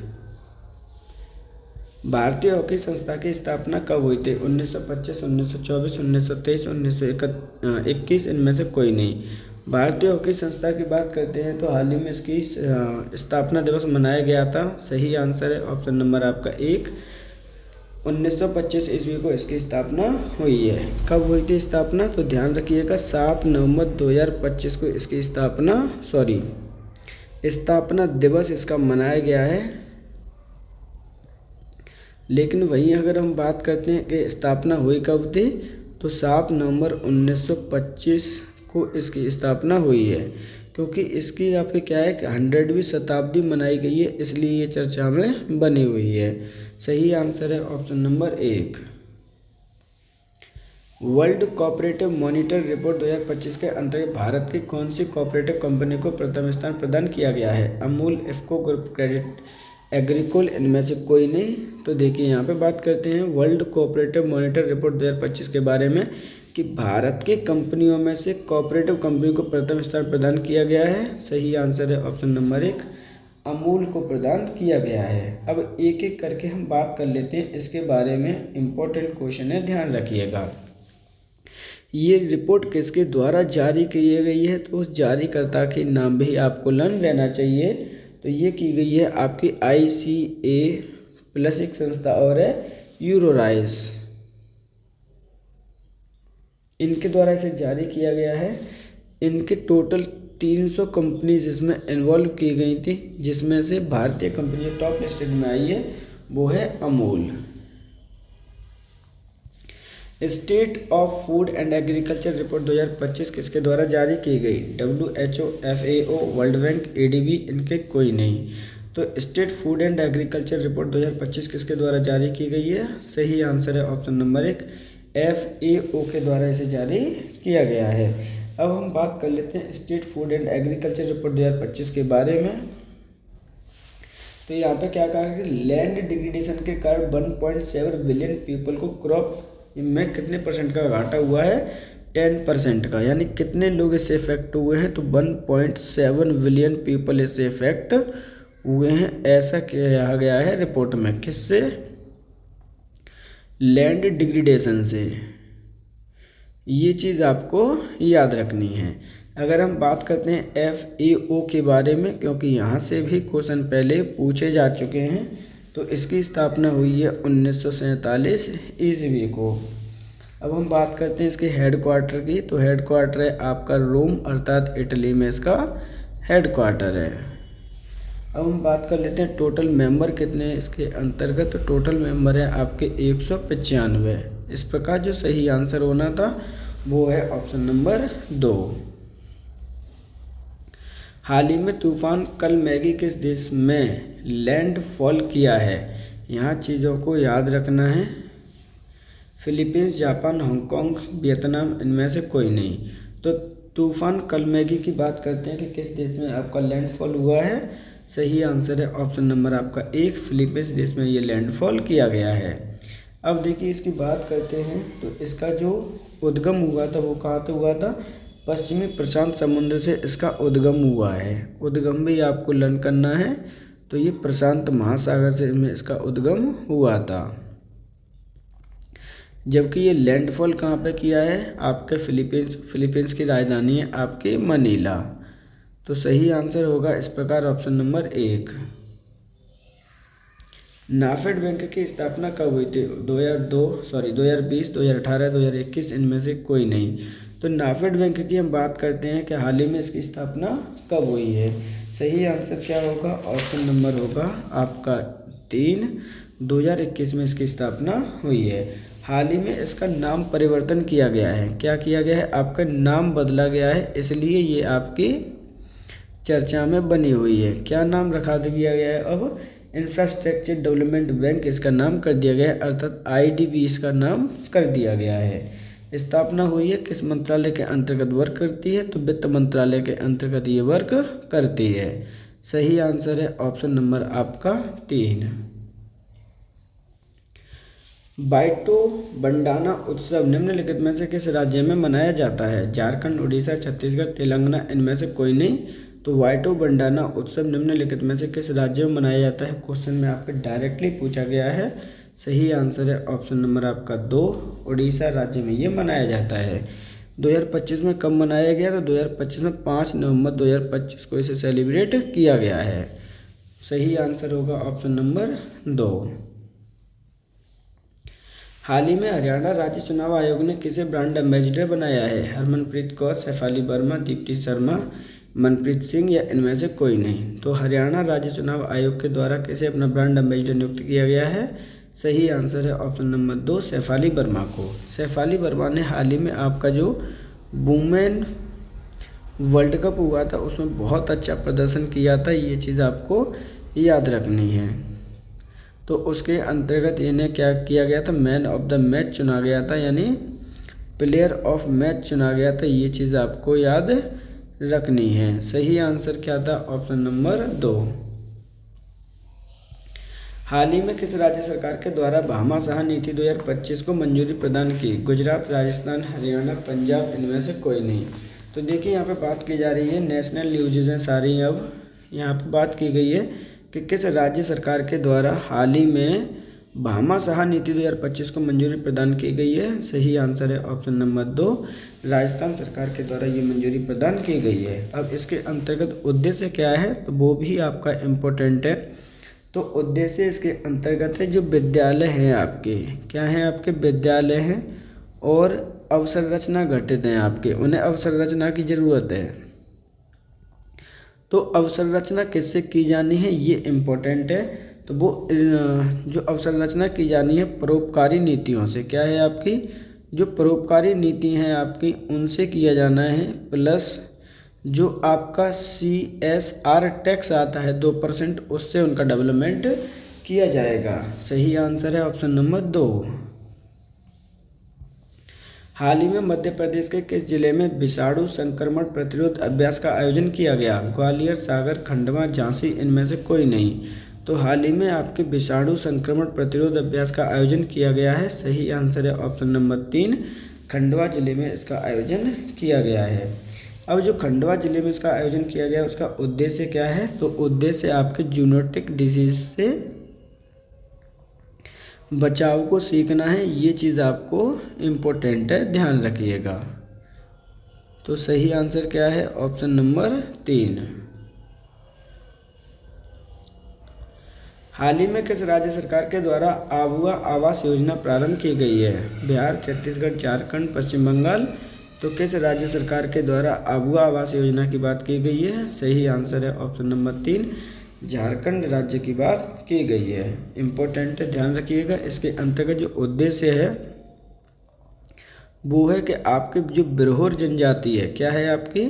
भारतीय हॉकी संस्था की स्थापना कब हुई थी? 1925, 1924, 1923, 1921 इनमें से कोई नहीं। भारतीय हॉकी संस्था की बात करते हैं तो हाल ही में इसकी स्थापना दिवस मनाया गया था। सही आंसर है ऑप्शन नंबर आपका 1, 1925 ईस्वी को इसकी स्थापना हुई है। कब हुई थी स्थापना? तो ध्यान रखिएगा 7 नवंबर 2025 को इसकी स्थापना दिवस इसका मनाया गया है। लेकिन वहीं अगर हम बात करते हैं कि स्थापना हुई कब थी, तो 7 नवंबर 1925 को इसकी स्थापना हुई है, क्योंकि इसकी यहाँ पे क्या है कि 100वीं शताब्दी मनाई गई है, इसलिए ये चर्चा में बनी हुई है। सही आंसर है option number 1। World cooperative monitor report 2025 के अंतर्गत भारत की कौन सी कोऑपरेटिव कंपनी को प्रथम स्थान प्रदान किया गया है? Amul, IFFCO group, credit Agricole इनमें से कोई नहीं। तो देखिए यहाँ पे बात करते हैं वर्ल्ड कोऑपरेटिव मॉनिटर रिपोर्ट 2025 के बारे में कि भारत की कंपनियों में से कोऑपरेटिव कंपनी को प्रथम स्थान प्रदान किया गया है। सही आंसर है ऑप्शन नंबर 1, अमूल को प्रदान किया गया है। अब एक एक करके हम बात कर लेते हैं इसके बारे में, इम्पोर्टेंट क्वेश्चन है, ध्यान रखिएगा। ये रिपोर्ट किसके द्वारा जारी की गई है? तो उस जारीकर्ता के नाम भी आपको लर्न रहना चाहिए। तो ये की गई है आपकी ICA प्लस एक संस्था और है यूरोराइस, इनके द्वारा इसे जारी किया गया है। इनके टोटल 300 कंपनीज इसमें इन्वॉल्व की गई थी, जिसमें से भारतीय कंपनी जो टॉप लिस्टेड में आई है वो है Amul. State of food and agriculture report 2025 किसके द्वारा जारी की गई? WHO, FAO, world bank, ADB, इनके कोई नहीं। तो state food and agriculture report 2025 किसके द्वारा जारी की गई है? सही आंसर है ऑप्शन नंबर 1, FAO के द्वारा इसे जारी किया गया है। अब हम बात कर लेते हैं state food and agriculture report 2025 के बारे में। तो यहाँ पे क्या कहा है कि लैंड डिग्रेडेशन के कारण 1.7 बिलियन पीपल को क्रॉप में कितने परसेंट का घाटा हुआ है? 10% का। यानी कितने लोग इससे इफेक्ट हुए हैं? तो 1.7 बिलियन पीपल इससे इफेक्ट हुए हैं, ऐसा कहा गया है रिपोर्ट में। किससे? लैंड डिग्रेडेशन से। ये चीज़ आपको याद रखनी है। अगर हम बात करते हैं FAO के बारे में, क्योंकि यहाँ से भी क्वेश्चन पहले पूछे जा चुके हैं, तो इसकी स्थापना हुई है 1947 ईस्वी को। अब हम बात करते हैं इसके हेडक्वार्टर की। तो हेडक्वार्टर है आपका रोम, अर्थात इटली में इसका हेडक्वार्टर है। अब हम बात कर लेते हैं टोटल मेंबर कितने हैं इसके अंतर्गत। तो टोटल मेंबर है आपके 195। इस प्रकार जो सही आंसर होना था वो है ऑप्शन नंबर 2। हाल ही में तूफान कल मैगी किस देश में लैंडफॉल किया है? यहाँ चीज़ों को याद रखना है। फिलीपींस, जापान, हांगकांग, वियतनाम, इनमें से कोई नहीं। तो तूफान कल मैगी की बात करते हैं कि किस देश में आपका लैंडफॉल हुआ है? सही आंसर है ऑप्शन नंबर आपका 1, फिलीपींस देश में ये लैंडफॉल किया गया है। अब देखिए इसकी बात करते हैं तो इसका जो उद्गम हुआ था वो कहाँ से हुआ था? पश्चिमी प्रशांत समुद्र से इसका उद्गम हुआ है। उद्गम भी आपको लर्न करना है। तो ये प्रशांत महासागर से में इसका उद्गम हुआ था, जबकि ये लैंडफॉल कहाँ पे किया है? आपके फिलीपींस की राजधानी है आपकी मनीला। तो सही आंसर होगा इस प्रकार ऑप्शन नंबर 1। नाफेड बैंक की स्थापना कब हुई थी? 2020, 2018, 2021, इनमें से कोई नहीं। तो नाफेड बैंक की हम बात करते हैं कि हाल ही में इसकी स्थापना कब हुई है? सही आंसर क्या होगा? ऑप्शन नंबर होगा आपका 3, 2021 में इसकी स्थापना हुई है। हाल ही में इसका नाम परिवर्तन किया गया है। क्या किया गया है? आपका नाम बदला गया है, इसलिए ये आपकी चर्चा में बनी हुई है। क्या नाम रखा दिया गया है? अब इंफ्रास्ट्रक्चर डेवलपमेंट बैंक इसका नाम कर दिया गया है, अर्थात IDB इसका नाम कर दिया गया है। स्थापना हुई है किस मंत्रालय के अंतर्गत वर्क करती है? तो वित्त मंत्रालय के अंतर्गत ये वर्क करती है। सही आंसर है ऑप्शन नंबर आपका 3। बाइटो बंडाना उत्सव निम्नलिखित में से किस राज्य में मनाया जाता है? झारखंड, उड़ीसा, छत्तीसगढ़, तेलंगाना, इनमें से कोई नहीं। तो वाइटो बंडाना उत्सव निम्नलिखित में से किस राज्य में मनाया जाता है? क्वेश्चन में आपके डायरेक्टली पूछा गया है। सही आंसर है ऑप्शन नंबर आपका 2, उड़ीसा राज्य में ये मनाया जाता है। 2025 में कब मनाया गया? तो 2025 में 5 नवंबर 2025 को इसे सेलिब्रेट किया गया है। सही आंसर होगा ऑप्शन नंबर 2। हाल ही में हरियाणा राज्य चुनाव आयोग ने किसे ब्रांड एम्बेसडर बनाया है? हरमनप्रीत कौर, शेफाली वर्मा, दीप्ति शर्मा, मनप्रीत सिंह, या इनमें से कोई नहीं। तो हरियाणा राज्य चुनाव आयोग के द्वारा किसे अपना ब्रांड एम्बेसडर नियुक्त किया गया है? सही आंसर है ऑप्शन नंबर 2, शेफाली वर्मा को। शेफाली वर्मा ने हाल ही में आपका जो वुमेन वर्ल्ड कप हुआ था उसमें बहुत अच्छा प्रदर्शन किया था, ये चीज़ आपको याद रखनी है। तो उसके अंतर्गत इन्हें क्या किया गया था? मैन ऑफ द मैच चुना गया था, यानी प्लेयर ऑफ मैच चुना गया था। ये चीज़ आपको याद रखनी है। सही आंसर क्या था? Option number 2। हाल ही में किस राज्य सरकार के द्वारा भामाशाह नीति 2025 को मंजूरी प्रदान की? गुजरात, राजस्थान, हरियाणा, पंजाब, इनमें से कोई नहीं। तो देखिए यहाँ पे बात की जा रही है, नेशनल न्यूज़ हैं सारी। अब यहाँ पे बात की गई है कि किस राज्य सरकार के द्वारा हाल ही में भामाशाह नीति 2025 को मंजूरी प्रदान की गई है? सही आंसर है ऑप्शन नंबर 2, राजस्थान सरकार के द्वारा ये मंजूरी प्रदान की गई है। अब इसके अंतर्गत उद्देश्य क्या है तो वो भी आपका इम्पोर्टेंट है। तो उद्देश्य इसके अंतर्गत है जो विद्यालय हैं आपके, क्या हैं आपके? विद्यालय हैं और अवसंरचना घटित हैं आपके, उन्हें अवसंरचना की ज़रूरत है। तो अवसंरचना किससे की जानी है, ये इम्पोर्टेंट है। तो वो जो अवसंरचना की जानी है परोपकारी नीतियों से, क्या है आपकी, जो परोपकारी नीति हैं आपकी उनसे किया जाना है, प्लस जो आपका CSR टैक्स आता है 2%, उससे उनका डेवलपमेंट किया जाएगा। सही आंसर है ऑप्शन नंबर 2। हाल ही में मध्य प्रदेश के किस जिले में विषाणु संक्रमण प्रतिरोध अभ्यास का आयोजन किया गया? ग्वालियर, सागर, खंडवा, झांसी, इनमें से कोई नहीं। तो हाल ही में आपके विषाणु संक्रमण प्रतिरोध अभ्यास का आयोजन किया गया है। सही आंसर है ऑप्शन नंबर 3, खंडवा जिले में इसका आयोजन किया गया है। अब जो खंडवा जिले में इसका आयोजन किया गया उसका उद्देश्य क्या है? तो उद्देश्य आपके जूनोटिक डिजीज से बचाव को सीखना है। ये चीज़ आपको इम्पोर्टेंट है, ध्यान रखिएगा। तो सही आंसर क्या है? Option number 3। हाल ही में किस राज्य सरकार के द्वारा आबुआ आवास योजना प्रारंभ की गई है? बिहार, छत्तीसगढ़, झारखंड, पश्चिम बंगाल। तो किस राज्य सरकार के द्वारा आबुआ आवास योजना की बात की गई है? सही आंसर है ऑप्शन नंबर 3, झारखंड राज्य की बात की गई है। इम्पोर्टेंट है, ध्यान रखिएगा। इसके अंतर्गत जो उद्देश्य है वो है कि आपकी जो बिरहोर जनजाति है, क्या है आपकी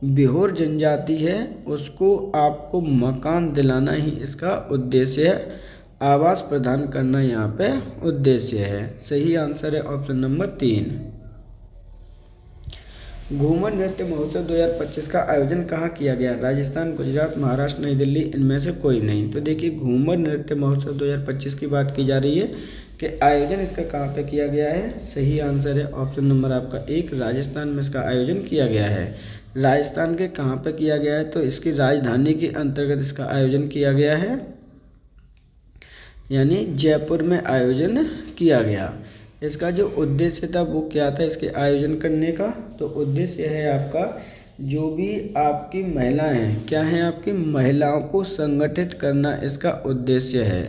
बिरहोर जनजाति है, उसको आपको मकान दिलाना ही इसका उद्देश्य है, आवास प्रदान करना यहाँ पे उद्देश्य है। सही आंसर है ऑप्शन नंबर 3। घूमर नृत्य महोत्सव 2025 का आयोजन कहाँ किया गया? राजस्थान, गुजरात, महाराष्ट्र, नई दिल्ली, इनमें से कोई नहीं। तो देखिए घूमर नृत्य महोत्सव 2025 की बात की जा रही है कि आयोजन इसका कहाँ पे किया गया है? सही आंसर है ऑप्शन नंबर आपका 1, राजस्थान में इसका आयोजन किया गया है। राजस्थान के कहाँ पे किया गया है? तो इसकी राजधानी के अंतर्गत इसका आयोजन किया गया है, यानी जयपुर में आयोजन किया गया। इसका जो उद्देश्य था वो क्या था इसके आयोजन करने का? तो उद्देश्य है आपका जो भी आपकी महिलाएं हैं, क्या है आपकी महिलाओं को संगठित करना इसका उद्देश्य है।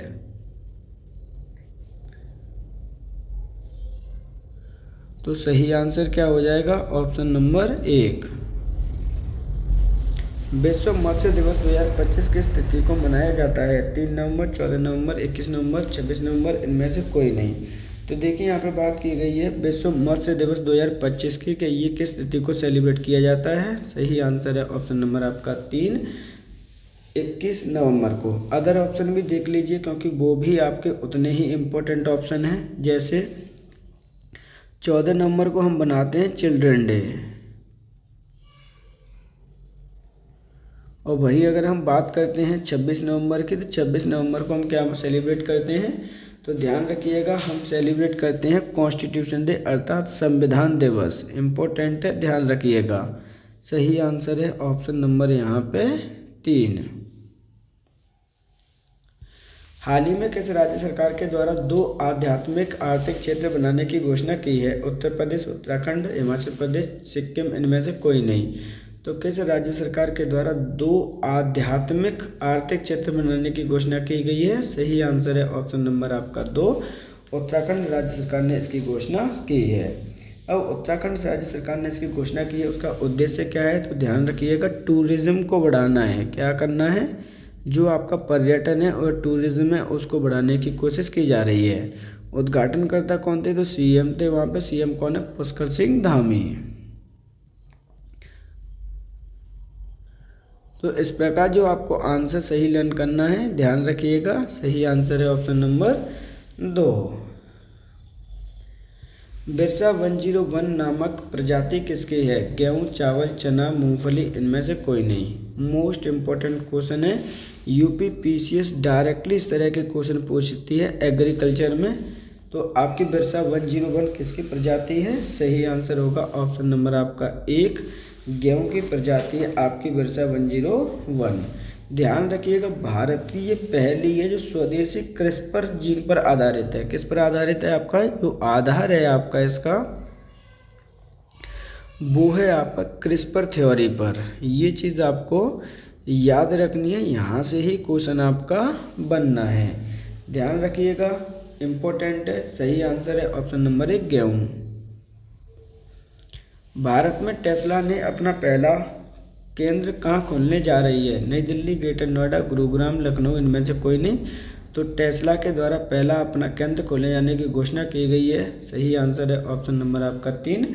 तो सही आंसर क्या हो जाएगा? Option number 1। विश्व मत्स्य दिवस 2025 किस तिथि को मनाया जाता है? 3 नवंबर, 14 नवंबर, 21 नवंबर, 26 नवंबर, इनमें से कोई नहीं। तो देखिए यहाँ पे बात की गई है विश्व मत्स्य दिवस 2025 की कि ये किस तिथि को सेलिब्रेट किया जाता है। सही आंसर है ऑप्शन नंबर आपका 3, 21 नवंबर को। अदर ऑप्शन भी देख लीजिए क्योंकि वो भी आपके उतने ही इम्पोर्टेंट ऑप्शन हैं। जैसे 14 नवंबर को हम बनाते हैं चिल्ड्रन डे, और वही अगर हम बात करते हैं 26 नवंबर की, तो 26 नवंबर को हम क्या सेलिब्रेट करते हैं? तो ध्यान रखिएगा, हम सेलिब्रेट करते हैं कॉन्स्टिट्यूशन डे अर्थात संविधान दिवस। इम्पोर्टेंट है, ध्यान रखिएगा। सही आंसर है ऑप्शन नंबर यहाँ पे 3। हाल ही में किस राज्य सरकार के द्वारा 2 आध्यात्मिक आर्थिक क्षेत्र बनाने की घोषणा की है? उत्तर प्रदेश, उत्तराखंड, हिमाचल प्रदेश, सिक्किम, इनमें से कोई नहीं। तो किस राज्य सरकार के द्वारा 2 आध्यात्मिक आर्थिक क्षेत्र बनाने की घोषणा की गई है? सही आंसर है ऑप्शन नंबर आपका 2, उत्तराखंड राज्य सरकार ने इसकी घोषणा की है। अब उत्तराखंड राज्य सरकार ने इसकी घोषणा की है, उसका उद्देश्य क्या है? तो ध्यान रखिएगा, टूरिज्म को बढ़ाना है। क्या करना है? जो आपका पर्यटन है और टूरिज्म है उसको बढ़ाने की कोशिश की जा रही है। उद्घाटनकर्ता कौन थे? तो CM थे वहाँ पे। CM कौन है? पुष्कर सिंह धामी। तो इस प्रकार जो आपको आंसर सही लर्न करना है, ध्यान रखिएगा। सही आंसर है ऑप्शन नंबर 2। बिरसा 101 नामक प्रजाति किसकी है? गेहूँ, चावल, चना, मूंगफली, इनमें से कोई नहीं। मोस्ट इम्पोर्टेंट क्वेश्चन है, UPPCS डायरेक्टली इस तरह के क्वेश्चन पूछती है एग्रीकल्चर में। तो आपकी बिरसा 101 किसकी प्रजाति है? सही आंसर होगा ऑप्शन नंबर आपका 1, गेहूं की प्रजाति है आपकी बिरसा 101। ध्यान रखिएगा, भारत की ये पहली है जो स्वदेशी क्रिस्पर जीन पर आधारित है। किस पर आधारित है? आपका जो आधार है आपका इसका वो है आपका क्रिस्पर थ्योरी पर। ये चीज़ आपको याद रखनी है, यहाँ से ही क्वेश्चन आपका बनना है। ध्यान रखिएगा, इम्पोर्टेंट है। सही आंसर है ऑप्शन नंबर 1, गेहूँ। भारत में टेस्ला ने अपना पहला केंद्र कहाँ खोलने जा रही है? नई दिल्ली, ग्रेटर नोएडा, गुरुग्राम, लखनऊ, इनमें से कोई नहीं। तो टेस्ला के द्वारा पहला अपना केंद्र खोले जाने की घोषणा की गई है। सही आंसर है ऑप्शन नंबर आपका 3,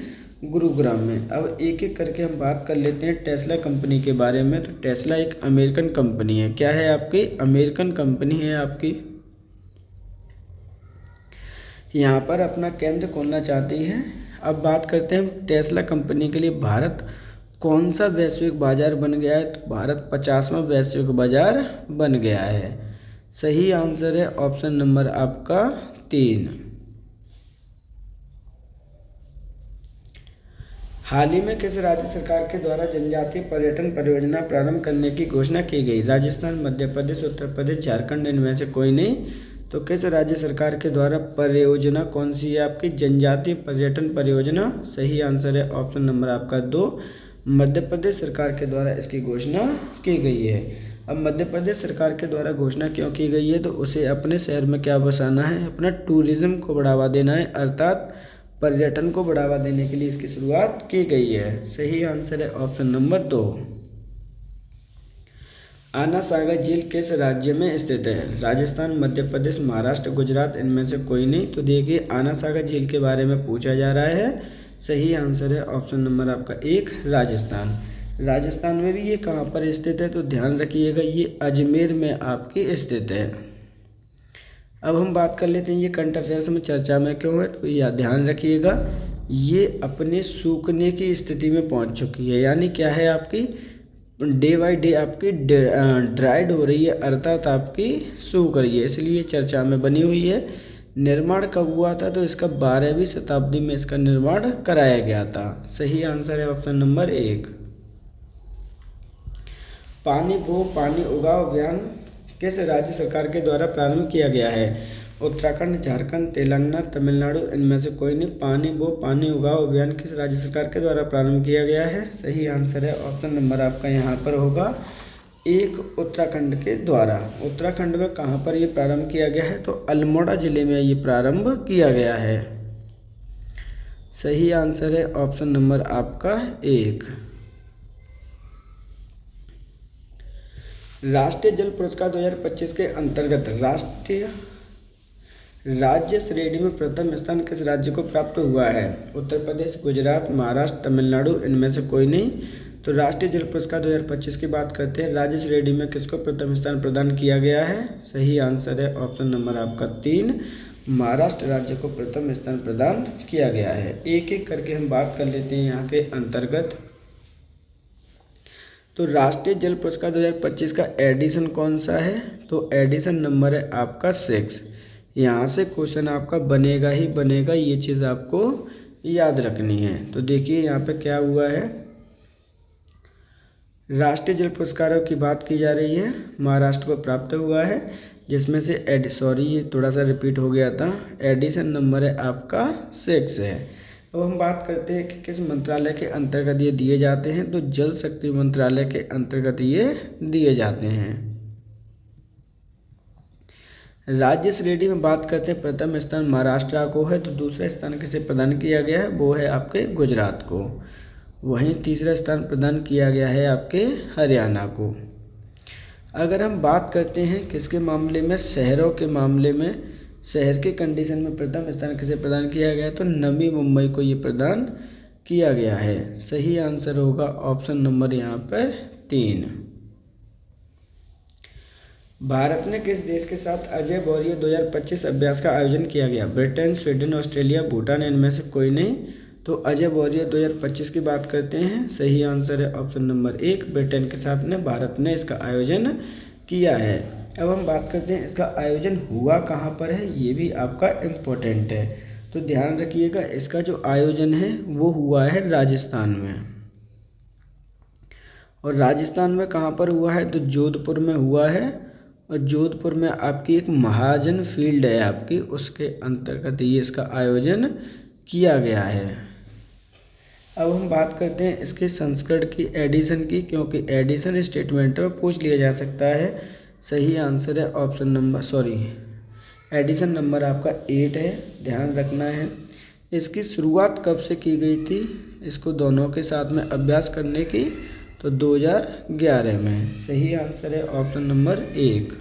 गुरुग्राम में। अब एक एक करके हम बात कर लेते हैं टेस्ला कंपनी के बारे में। तो टेस्ला एक अमेरिकन कंपनी है। क्या है आपकी? अमेरिकन कंपनी है आपकी। यहाँ पर अपना केंद्र खोलना चाहती है। अब बात करते हैं टेस्ला कंपनी के लिए भारत कौन सा वैश्विक बाजार बन गया है? तो भारत 50वां वैश्विक बाजार बन गया है। सही आंसर है ऑप्शन नंबर आपका 3। हाल ही में किस राज्य सरकार के द्वारा जनजातीय पर्यटन परियोजना प्रारंभ करने की घोषणा की गई? राजस्थान, मध्य प्रदेश, उत्तर प्रदेश, झारखंड, इनमें से कोई नहीं। तो किस राज्य सरकार के द्वारा परियोजना कौन सी है आपकी? जनजातीय पर्यटन परियोजना। सही आंसर है ऑप्शन नंबर आपका 2, मध्य प्रदेश सरकार के द्वारा इसकी घोषणा की गई है। अब मध्य प्रदेश सरकार के द्वारा घोषणा क्यों की गई है? तो उसे अपने शहर में क्या बसाना है? अपना टूरिज्म को बढ़ावा देना है, अर्थात पर्यटन को बढ़ावा देने के लिए इसकी शुरुआत की गई है। सही आंसर है ऑप्शन नंबर 2। आना सागर झील किस राज्य में स्थित है? राजस्थान, मध्य प्रदेश, महाराष्ट्र, गुजरात, इनमें से कोई नहीं। तो देखिए आना सागर झील के बारे में पूछा जा रहा है। सही आंसर है ऑप्शन नंबर आपका 1, राजस्थान। राजस्थान में भी ये कहाँ पर स्थित है? तो ध्यान रखिएगा ये अजमेर में आपकी स्थित है। अब हम बात कर लेते हैं ये करंट अफेयर्स में चर्चा में क्यों है। तो यह ध्यान रखिएगा ये अपने सूखने की स्थिति में पहुंच चुकी है। यानी क्या है आपकी डे बाई डे आपकी ड्राइड हो रही है, अर्थात आपकी सूख रही है, इसलिए चर्चा में बनी हुई है। निर्माण कब हुआ था? तो इसका 12वीं शताब्दी में इसका निर्माण कराया गया था। सही आंसर है ऑप्शन नंबर 1। पानी बो पानी उगाओ अभियान किस राज्य सरकार के द्वारा प्रारंभ किया गया है? उत्तराखंड, झारखंड, तेलंगाना, तमिलनाडु, इनमें से कोई नहीं। पानी बो पानी उगाओ अभियान किस राज्य सरकार के द्वारा प्रारंभ किया गया है? सही आंसर है ऑप्शन नंबर आपका यहाँ पर होगा 1, उत्तराखंड के द्वारा। उत्तराखंड में कहाँ पर ये प्रारंभ किया गया है? तो अल्मोड़ा जिले में ये प्रारंभ किया गया है। सही आंसर है ऑप्शन नंबर आपका 1। राष्ट्रीय जल पुरस्कार 2025 के अंतर्गत राष्ट्रीय राज्य श्रेणी में प्रथम स्थान किस राज्य को प्राप्त हुआ है? उत्तर प्रदेश, गुजरात, महाराष्ट्र, तमिलनाडु, इनमें से कोई नहीं। तो राष्ट्रीय जल पुरस्कार 2025 की बात करते हैं। राज्य श्रेणी में किसको प्रथम स्थान प्रदान किया गया है? सही आंसर है ऑप्शन नंबर आपका 3, महाराष्ट्र राज्य को प्रथम स्थान प्रदान किया गया है। एक एक करके हम बात कर लेते हैं यहाँ के अंतर्गत। तो राष्ट्रीय जल पुरस्कार 2025 का एडिशन कौन सा है? तो एडिशन नंबर है आपका 6। यहाँ से क्वेश्चन आपका बनेगा ही बनेगा, ये चीज़ आपको याद रखनी है। तो देखिए यहाँ पे क्या हुआ है, राष्ट्रीय जल पुरस्कारों की बात की जा रही है, महाराष्ट्र को प्राप्त हुआ है, जिसमें से ये थोड़ा सा रिपीट हो गया था, एडिशन नंबर है आपका 6 है। अब हम बात करते हैं कि किस मंत्रालय के अंतर्गत ये दिए जाते हैं। तो जल शक्ति मंत्रालय के अंतर्गत ये दिए जाते हैं। राज्य श्रेणी में बात करते हैं, प्रथम स्थान महाराष्ट्र को है, तो दूसरा स्थान किसे प्रदान किया गया है? वो है आपके गुजरात को। वहीं तीसरा स्थान प्रदान किया गया है आपके हरियाणा को। अगर हम बात करते हैं किसके मामले में, शहरों के मामले में, शहर के कंडीशन में प्रथम स्थान किसे प्रदान किया गया है? तो नवी मुंबई को ये प्रदान किया गया है। सही आंसर होगा ऑप्शन नंबर यहाँ पर 3। भारत ने किस देश के साथ अजय वॉरियर 2025 अभ्यास का आयोजन किया गया? ब्रिटेन, स्वीडन, ऑस्ट्रेलिया, भूटान, इनमें से कोई नहीं। तो अजय वॉरियर 2025 की बात करते हैं। सही आंसर है ऑप्शन नंबर 1, ब्रिटेन के साथ में भारत ने इसका आयोजन किया है। अब हम बात करते हैं इसका आयोजन हुआ कहाँ पर है, ये भी आपका इम्पोर्टेंट है, तो ध्यान रखिएगा। इसका जो आयोजन है वो हुआ है राजस्थान में। और राजस्थान में कहाँ पर हुआ है? तो जोधपुर में हुआ है। और जोधपुर में आपकी एक महाजन फील्ड है आपकी, उसके अंतर्गत ये इसका आयोजन किया गया है। अब हम बात करते हैं इसके संस्करण की, एडिशन की, क्योंकि एडिशन स्टेटमेंट में पूछ लिया जा सकता है। सही आंसर है ऑप्शन नंबर एडिशन नंबर आपका 8 है, ध्यान रखना है। इसकी शुरुआत कब से की गई थी? इसको दोनों के साथ में अभ्यास करने की। तो तो 2011 में। सही आंसर है ऑप्शन नंबर 1।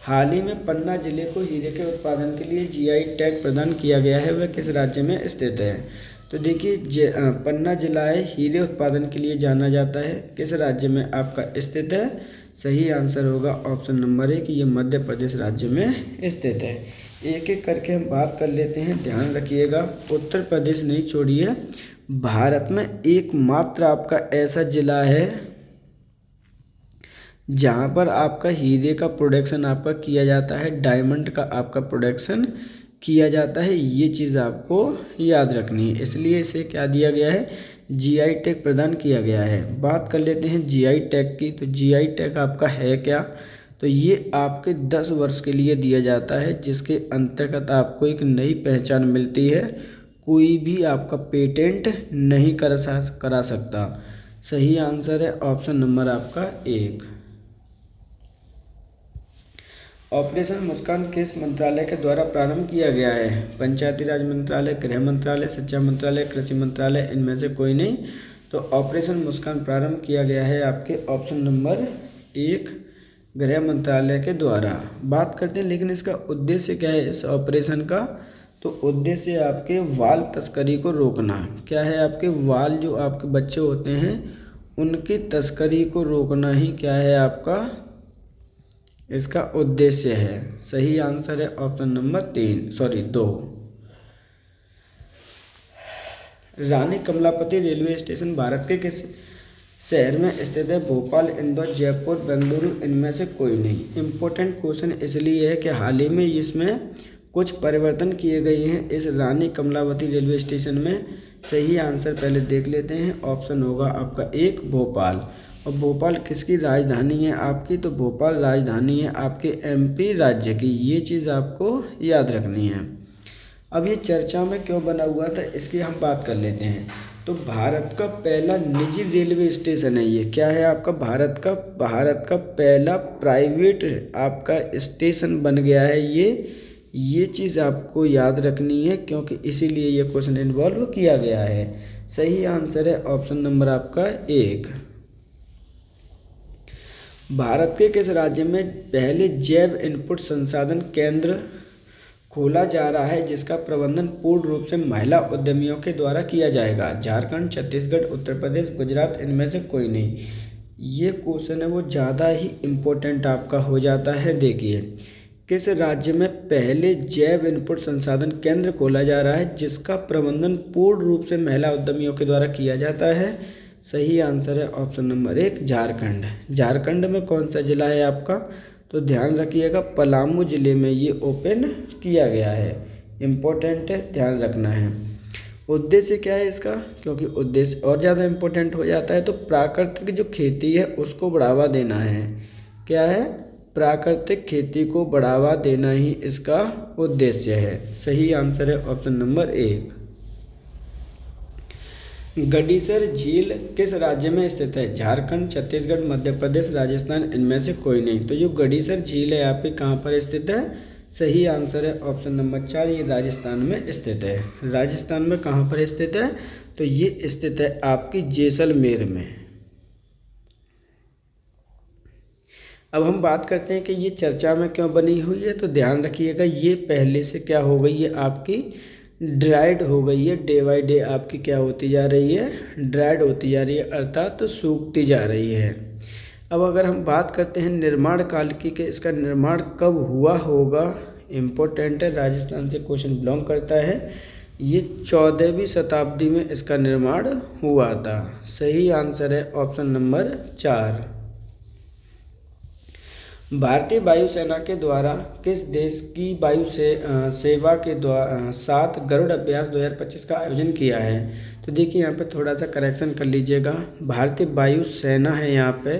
हाल ही में पन्ना जिले को हीरे के उत्पादन के लिए जीआई टैग प्रदान किया गया है, वह किस राज्य में स्थित है? तो देखिए पन्ना जिला है हीरे उत्पादन के लिए जाना जाता है, किस राज्य में आपका स्थित है? सही आंसर होगा ऑप्शन नंबर 1, ये मध्य प्रदेश राज्य में स्थित है। एक एक करके हम बात कर लेते हैं, ध्यान रखिएगा। उत्तर प्रदेश नहीं छोड़िए, भारत में एकमात्र आपका ऐसा जिला है जहाँ पर आपका हीरे का प्रोडक्शन आपका किया जाता है, डायमंड का आपका प्रोडक्शन किया जाता है। ये चीज़ आपको याद रखनी है, इसलिए इसे क्या दिया गया है? जीआई टैग प्रदान किया गया है। बात कर लेते हैं जीआई टैग की। तो जीआई टैग आपका है क्या? तो ये आपके 10 वर्ष के लिए दिया जाता है, जिसके अंतर्गत आपको एक नई पहचान मिलती है। कोई भी आपका पेटेंट नहीं करा सकता। सही आंसर है ऑप्शन नंबर आपका 1। ऑपरेशन मुस्कान किस मंत्रालय के द्वारा प्रारंभ किया गया है? पंचायती राज मंत्रालय, गृह मंत्रालय, शिक्षा मंत्रालय, कृषि मंत्रालय, इनमें से कोई नहीं। तो ऑपरेशन मुस्कान प्रारंभ किया गया है आपके ऑप्शन नंबर 1 गृह मंत्रालय के द्वारा। बात करते हैं लेकिन इसका उद्देश्य क्या है इस ऑपरेशन का? तो उद्देश्य आपके बाल तस्करी को रोकना। क्या है? आपके बाल जो आपके बच्चे होते हैं उनकी तस्करी को रोकना ही क्या है आपका इसका उद्देश्य है। सही आंसर है ऑप्शन नंबर 2। रानी कमलापति रेलवे स्टेशन भारत के किस शहर में स्थित है? भोपाल, इंदौर, जयपुर, बेंगलुरु, इनमें से कोई नहीं। इम्पोर्टेंट क्वेश्चन इसलिए है कि हाल ही में इसमें कुछ परिवर्तन किए गए हैं इस रानी कमलापति रेलवे स्टेशन में। सही आंसर पहले देख लेते हैं, ऑप्शन होगा आपका 1 भोपाल। और भोपाल किसकी राजधानी है आपकी? तो भोपाल राजधानी है आपके एमपी राज्य की। ये चीज़ आपको याद रखनी है। अब ये चर्चा में क्यों बना हुआ था इसकी हम बात कर लेते हैं। तो भारत का पहला निजी रेलवे स्टेशन है ये। क्या है आपका? भारत का पहला प्राइवेट आपका स्टेशन बन गया है ये चीज़ आपको याद रखनी है, क्योंकि इसीलिए ये क्वेश्चन इन्वॉल्व किया गया है। सही आंसर है ऑप्शन नंबर आपका 1। भारत के किस राज्य में पहले जैव इनपुट संसाधन केंद्र खोला जा रहा है, जिसका प्रबंधन पूर्ण रूप से महिला उद्यमियों के द्वारा किया जाएगा? झारखंड, छत्तीसगढ़, उत्तर प्रदेश, गुजरात, इनमें से कोई नहीं। ये क्वेश्चन है वो ज़्यादा ही इम्पोर्टेंट आपका हो जाता है। देखिए, किस राज्य में पहले जैव इनपुट संसाधन केंद्र खोला जा रहा है, जिसका प्रबंधन पूर्ण रूप से महिला उद्यमियों के द्वारा किया जाता है? सही आंसर है ऑप्शन नंबर 1 झारखंड। झारखंड में कौन सा जिला है आपका? तो ध्यान रखिएगा, पलामू जिले में ये ओपन किया गया है। इम्पोर्टेंट है, ध्यान रखना है। उद्देश्य क्या है इसका? क्योंकि उद्देश्य और ज़्यादा इम्पोर्टेंट हो जाता है। तो प्राकृतिक जो खेती है उसको बढ़ावा देना है। क्या है? प्राकृतिक खेती को बढ़ावा देना ही इसका उद्देश्य है। सही आंसर है ऑप्शन नंबर 1। गडीसर झील किस राज्य में स्थित है? झारखंड, छत्तीसगढ़, मध्य प्रदेश, राजस्थान, इनमें से कोई नहीं। तो जो गडीसर झील है यहाँ पे कहाँ पर स्थित है? सही आंसर है ऑप्शन नंबर 4, ये राजस्थान में स्थित है। राजस्थान में कहाँ पर स्थित है? तो ये स्थित है आपकी जैसलमेर में। अब हम बात करते हैं कि ये चर्चा में क्यों बनी हुई है। तो ध्यान रखिएगा, ये पहले से क्या हो गई है आपकी ड्राइड हो गई है। डे बाई डे आपकी क्या होती जा रही है? ड्राइड होती जा रही है, अर्थात तो सूखती जा रही है। अब अगर हम बात करते हैं निर्माण काल की कि इसका निर्माण कब हुआ होगा, इम्पोर्टेंट है, राजस्थान से क्वेश्चन बिलोंग करता है। ये 14वीं शताब्दी में इसका निर्माण हुआ था। सही आंसर है ऑप्शन नंबर 4। भारतीय वायुसेना के द्वारा किस देश की वायु सेवा के साथ गरुड़ अभ्यास 2025 का आयोजन किया है? तो देखिए यहाँ पे थोड़ा सा करेक्शन कर लीजिएगा। भारतीय वायुसेना है यहाँ पे।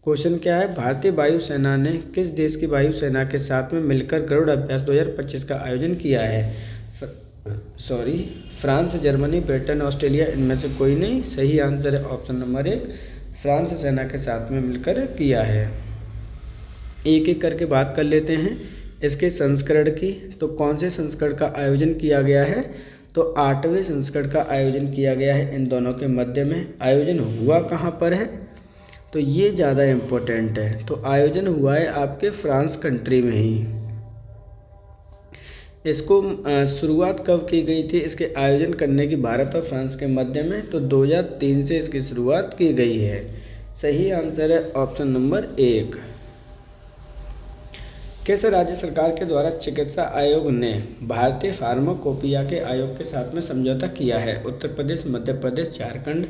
क्वेश्चन क्या है? भारतीय वायुसेना ने किस देश की वायुसेना के साथ में मिलकर गरुड़ अभ्यास 2025 का आयोजन किया है? फ्रांस, जर्मनी, ब्रिटेन, ऑस्ट्रेलिया, इनमें से कोई नहीं। सही आंसर है ऑप्शन नंबर 1, फ्रांस सेना के साथ में मिलकर किया है। एक एक करके बात कर लेते हैं इसके संस्करण की। तो कौन से संस्करण का आयोजन किया गया है? तो 8वें संस्करण का आयोजन किया गया है इन दोनों के मध्य में। आयोजन हुआ कहाँ पर है, तो ये ज़्यादा इम्पोर्टेंट है। तो आयोजन हुआ है आपके फ्रांस कंट्री में ही। इसको शुरुआत कब की गई थी इसके आयोजन करने की भारत और फ्रांस के मध्य में, तो 2003 से इसकी शुरुआत की गई है। सही आंसर है ऑप्शन नंबर 1। किस राज्य सरकार के द्वारा चिकित्सा आयोग ने भारतीय फार्माकोपिया के आयोग के साथ में समझौता किया है? उत्तर प्रदेश, मध्य प्रदेश, झारखंड,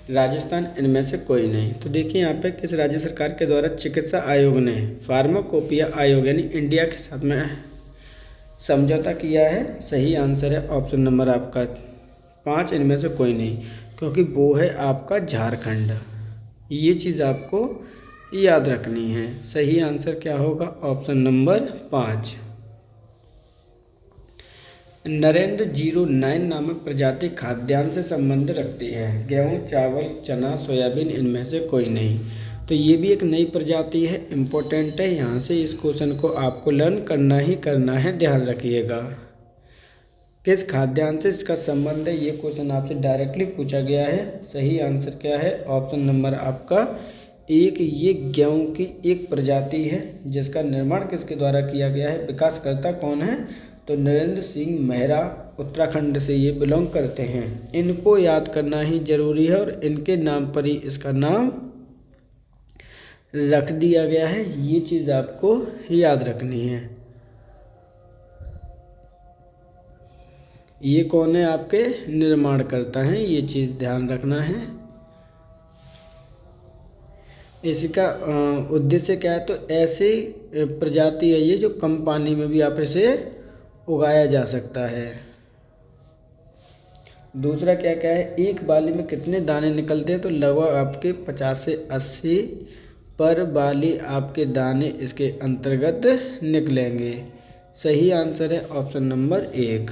राजस्थान, इनमें से कोई नहीं। तो देखिए यहाँ पे किस राज्य सरकार के द्वारा चिकित्सा आयोग ने फार्माकोपिया आयोग यानी इंडिया के साथ में समझौता किया है? सही आंसर है ऑप्शन नंबर आपका 5, इनमें से कोई नहीं, क्योंकि वो है आपका झारखंड। ये चीज़ आपको याद रखनी है। सही आंसर क्या होगा? Option number 5। नरेंद्र 09 नामक प्रजाति खाद्यान्न से संबंध रखती है? गेहूँ, चावल, चना, सोयाबीन, इनमें से कोई नहीं। तो ये भी एक नई प्रजाति है, इम्पोर्टेंट है। यहाँ से इस क्वेश्चन को आपको लर्न करना ही करना है, ध्यान रखिएगा। किस खाद्यान्न से इसका संबंध है, ये क्वेश्चन आपसे डायरेक्टली पूछा गया है। सही आंसर क्या है? ऑप्शन नंबर आपका 1। ये गेहूं की एक प्रजाति है जिसका निर्माण किसके द्वारा किया गया है? विकासकर्ता कौन है? तो नरेंद्र सिंह मेहरा, उत्तराखंड से ये बिलोंग करते हैं। इनको याद करना ही जरूरी है और इनके नाम पर ही इसका नाम रख दिया गया है। ये चीज़ आपको याद रखनी है। ये कौन है? आपके निर्माणकर्ता हैं, ये चीज़ ध्यान रखना है। इसका उद्देश्य क्या है? तो ऐसी प्रजाति है ये जो कम पानी में भी आप इसे उगाया जा सकता है। दूसरा क्या क्या है? एक बाली में कितने दाने निकलते हैं? तो लगभग आपके 50 से 80 पर बाली आपके दाने इसके अंतर्गत निकलेंगे। सही आंसर है ऑप्शन नंबर 1।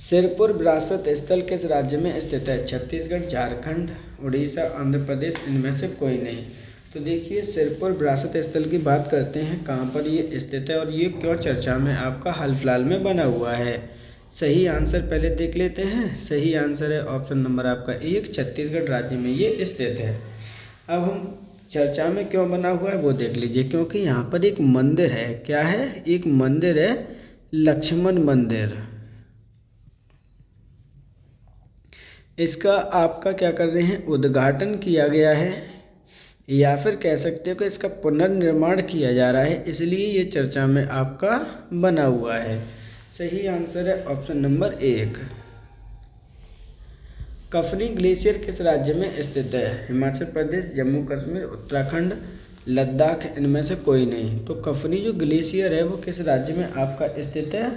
सिरपुर विरासत स्थल किस राज्य में स्थित है? छत्तीसगढ़, झारखंड, उड़ीसा, आंध्र प्रदेश, इनमें से कोई नहीं। तो देखिए सिरपुर विरासत स्थल की बात करते हैं, कहाँ पर ये स्थित है और ये क्यों चर्चा में आपका हाल फिलहाल में बना हुआ है। सही आंसर पहले देख लेते हैं। सही आंसर है ऑप्शन नंबर आपका 1, छत्तीसगढ़ राज्य में ये स्थित है। अब हम चर्चा में क्यों बना हुआ है वो देख लीजिए, क्योंकि यहाँ पर एक मंदिर है। क्या है? एक मंदिर है, लक्ष्मण मंदिर। इसका आपका क्या कर रहे हैं? उद्घाटन किया गया है, या फिर कह सकते हो कि इसका पुनर्निर्माण किया जा रहा है, इसलिए ये चर्चा में आपका बना हुआ है। सही आंसर है ऑप्शन नंबर 1। कफनी ग्लेशियर किस राज्य में स्थित है? हिमाचल प्रदेश, जम्मू कश्मीर, उत्तराखंड, लद्दाख, इनमें से कोई नहीं। तो कफनी जो ग्लेशियर है वो किस राज्य में आपका स्थित है?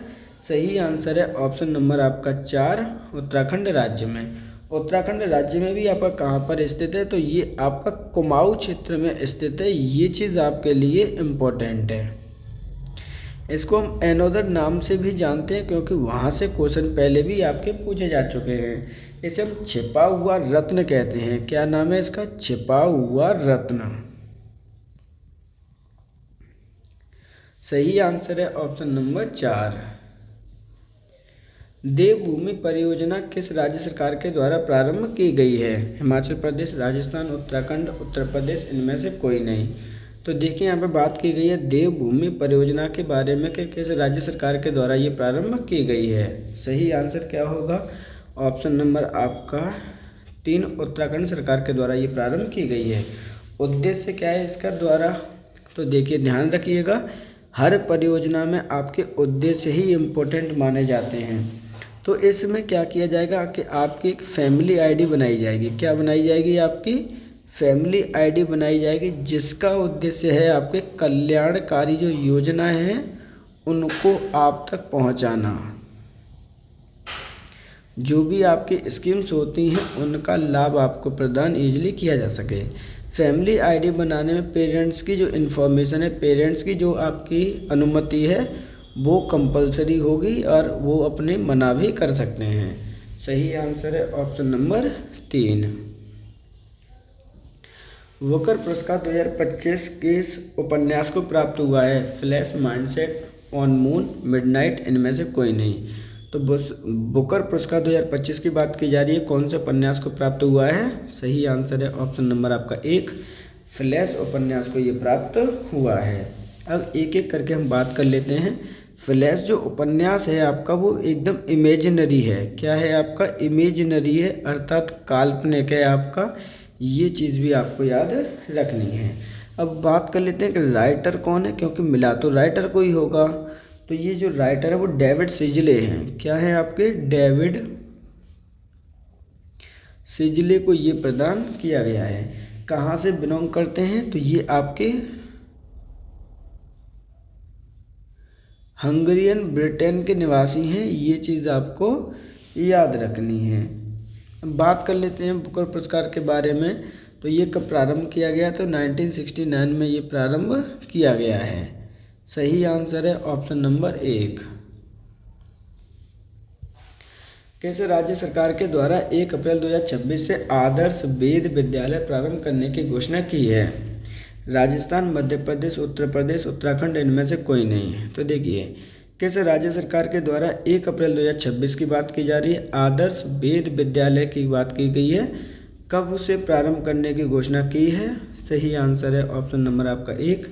सही आंसर है ऑप्शन नंबर आपका 4, उत्तराखंड राज्य में। उत्तराखंड राज्य में भी आपका कहाँ पर स्थित है? तो ये आपका कुमाऊं क्षेत्र में स्थित है। ये चीज़ आपके लिए इम्पोर्टेंट है। इसको हम एनोदर नाम से भी जानते हैं, क्योंकि वहाँ से क्वेश्चन पहले भी आपके पूछे जा चुके हैं। इसे हम छिपा हुआ रत्न कहते हैं। क्या नाम है इसका? छिपा हुआ रत्न। सही आंसर है ऑप्शन नंबर 4। देवभूमि परियोजना किस राज्य सरकार के द्वारा प्रारंभ की गई है? हिमाचल प्रदेश, राजस्थान, उत्तराखंड, उत्तर प्रदेश, इनमें से कोई नहीं। तो देखिए यहाँ पे बात की गई है देवभूमि परियोजना के बारे में कि किस राज्य सरकार के द्वारा ये प्रारंभ की गई है। सही आंसर क्या होगा? ऑप्शन नंबर आपका 3, उत्तराखंड सरकार के द्वारा ये प्रारंभ की गई है। उद्देश्य क्या है इसका द्वारा? तो देखिए ध्यान रखिएगा, हर परियोजना में आपके उद्देश्य ही इम्पोर्टेंट माने जाते हैं। तो इसमें क्या किया जाएगा कि आपकी एक फैमिली आईडी बनाई जाएगी। क्या बनाई जाएगी? आपकी फैमिली आईडी बनाई जाएगी, जिसका उद्देश्य है आपके कल्याणकारी जो योजनाएं हैं उनको आप तक पहुंचाना। जो भी आपकी स्कीम्स होती हैं उनका लाभ आपको प्रदान ईजिली किया जा सके। फैमिली आईडी बनाने में पेरेंट्स की जो इन्फॉर्मेशन है, पेरेंट्स की जो आपकी अनुमति है वो कंपलसरी होगी और वो अपने मना भी कर सकते हैं। सही आंसर है ऑप्शन नंबर 3। वोकर पुरस्कार 2025 किस उपन्यास को प्राप्त हुआ है? Flash, mindset, on moon, midnight, इनमें से कोई नहीं। तो बुकर पुरस्कार 2025 की बात की जा रही है, कौन से उपन्यास को प्राप्त हुआ है? सही आंसर है ऑप्शन नंबर आपका 1, फ्लैश उपन्यास को ये प्राप्त हुआ है। अब एक एक करके हम बात कर लेते हैं। फ्लैश जो उपन्यास है आपका वो एकदम इमेजिनरी है। क्या है आपका? इमेजिनरी है, अर्थात काल्पनिक है आपका। ये चीज़ भी आपको याद रखनी है। अब बात कर लेते हैं कि राइटर कौन है, क्योंकि मिला तो राइटर को ही होगा। तो ये जो राइटर है वो डेविड सिजले हैं। क्या है आपके? डेविड सिजले को ये प्रदान किया गया है। कहाँ से बिलोंग करते हैं? तो ये आपके हंगरियन ब्रिटेन के निवासी हैं। ये चीज़ आपको याद रखनी है। बात कर लेते हैं बुकर पुरस्कार के बारे में। तो ये कब प्रारंभ किया गया? तो 1969 में ये प्रारंभ किया गया है। सही आंसर है ऑप्शन नंबर 1। कैसे राज्य सरकार के द्वारा 1 अप्रैल 2026 से आदर्श वेद विद्यालय प्रारंभ करने की घोषणा की है? राजस्थान, मध्य प्रदेश, उत्तर प्रदेश, उत्तराखंड, इनमें से कोई नहीं। तो देखिए, कैसे राज्य सरकार के द्वारा 1 अप्रैल 2026 की बात की जा रही है, आदर्श वेद विद्यालय की बात की गई है। कब उसे प्रारंभ करने की घोषणा की है? सही आंसर है ऑप्शन नंबर आपका 1,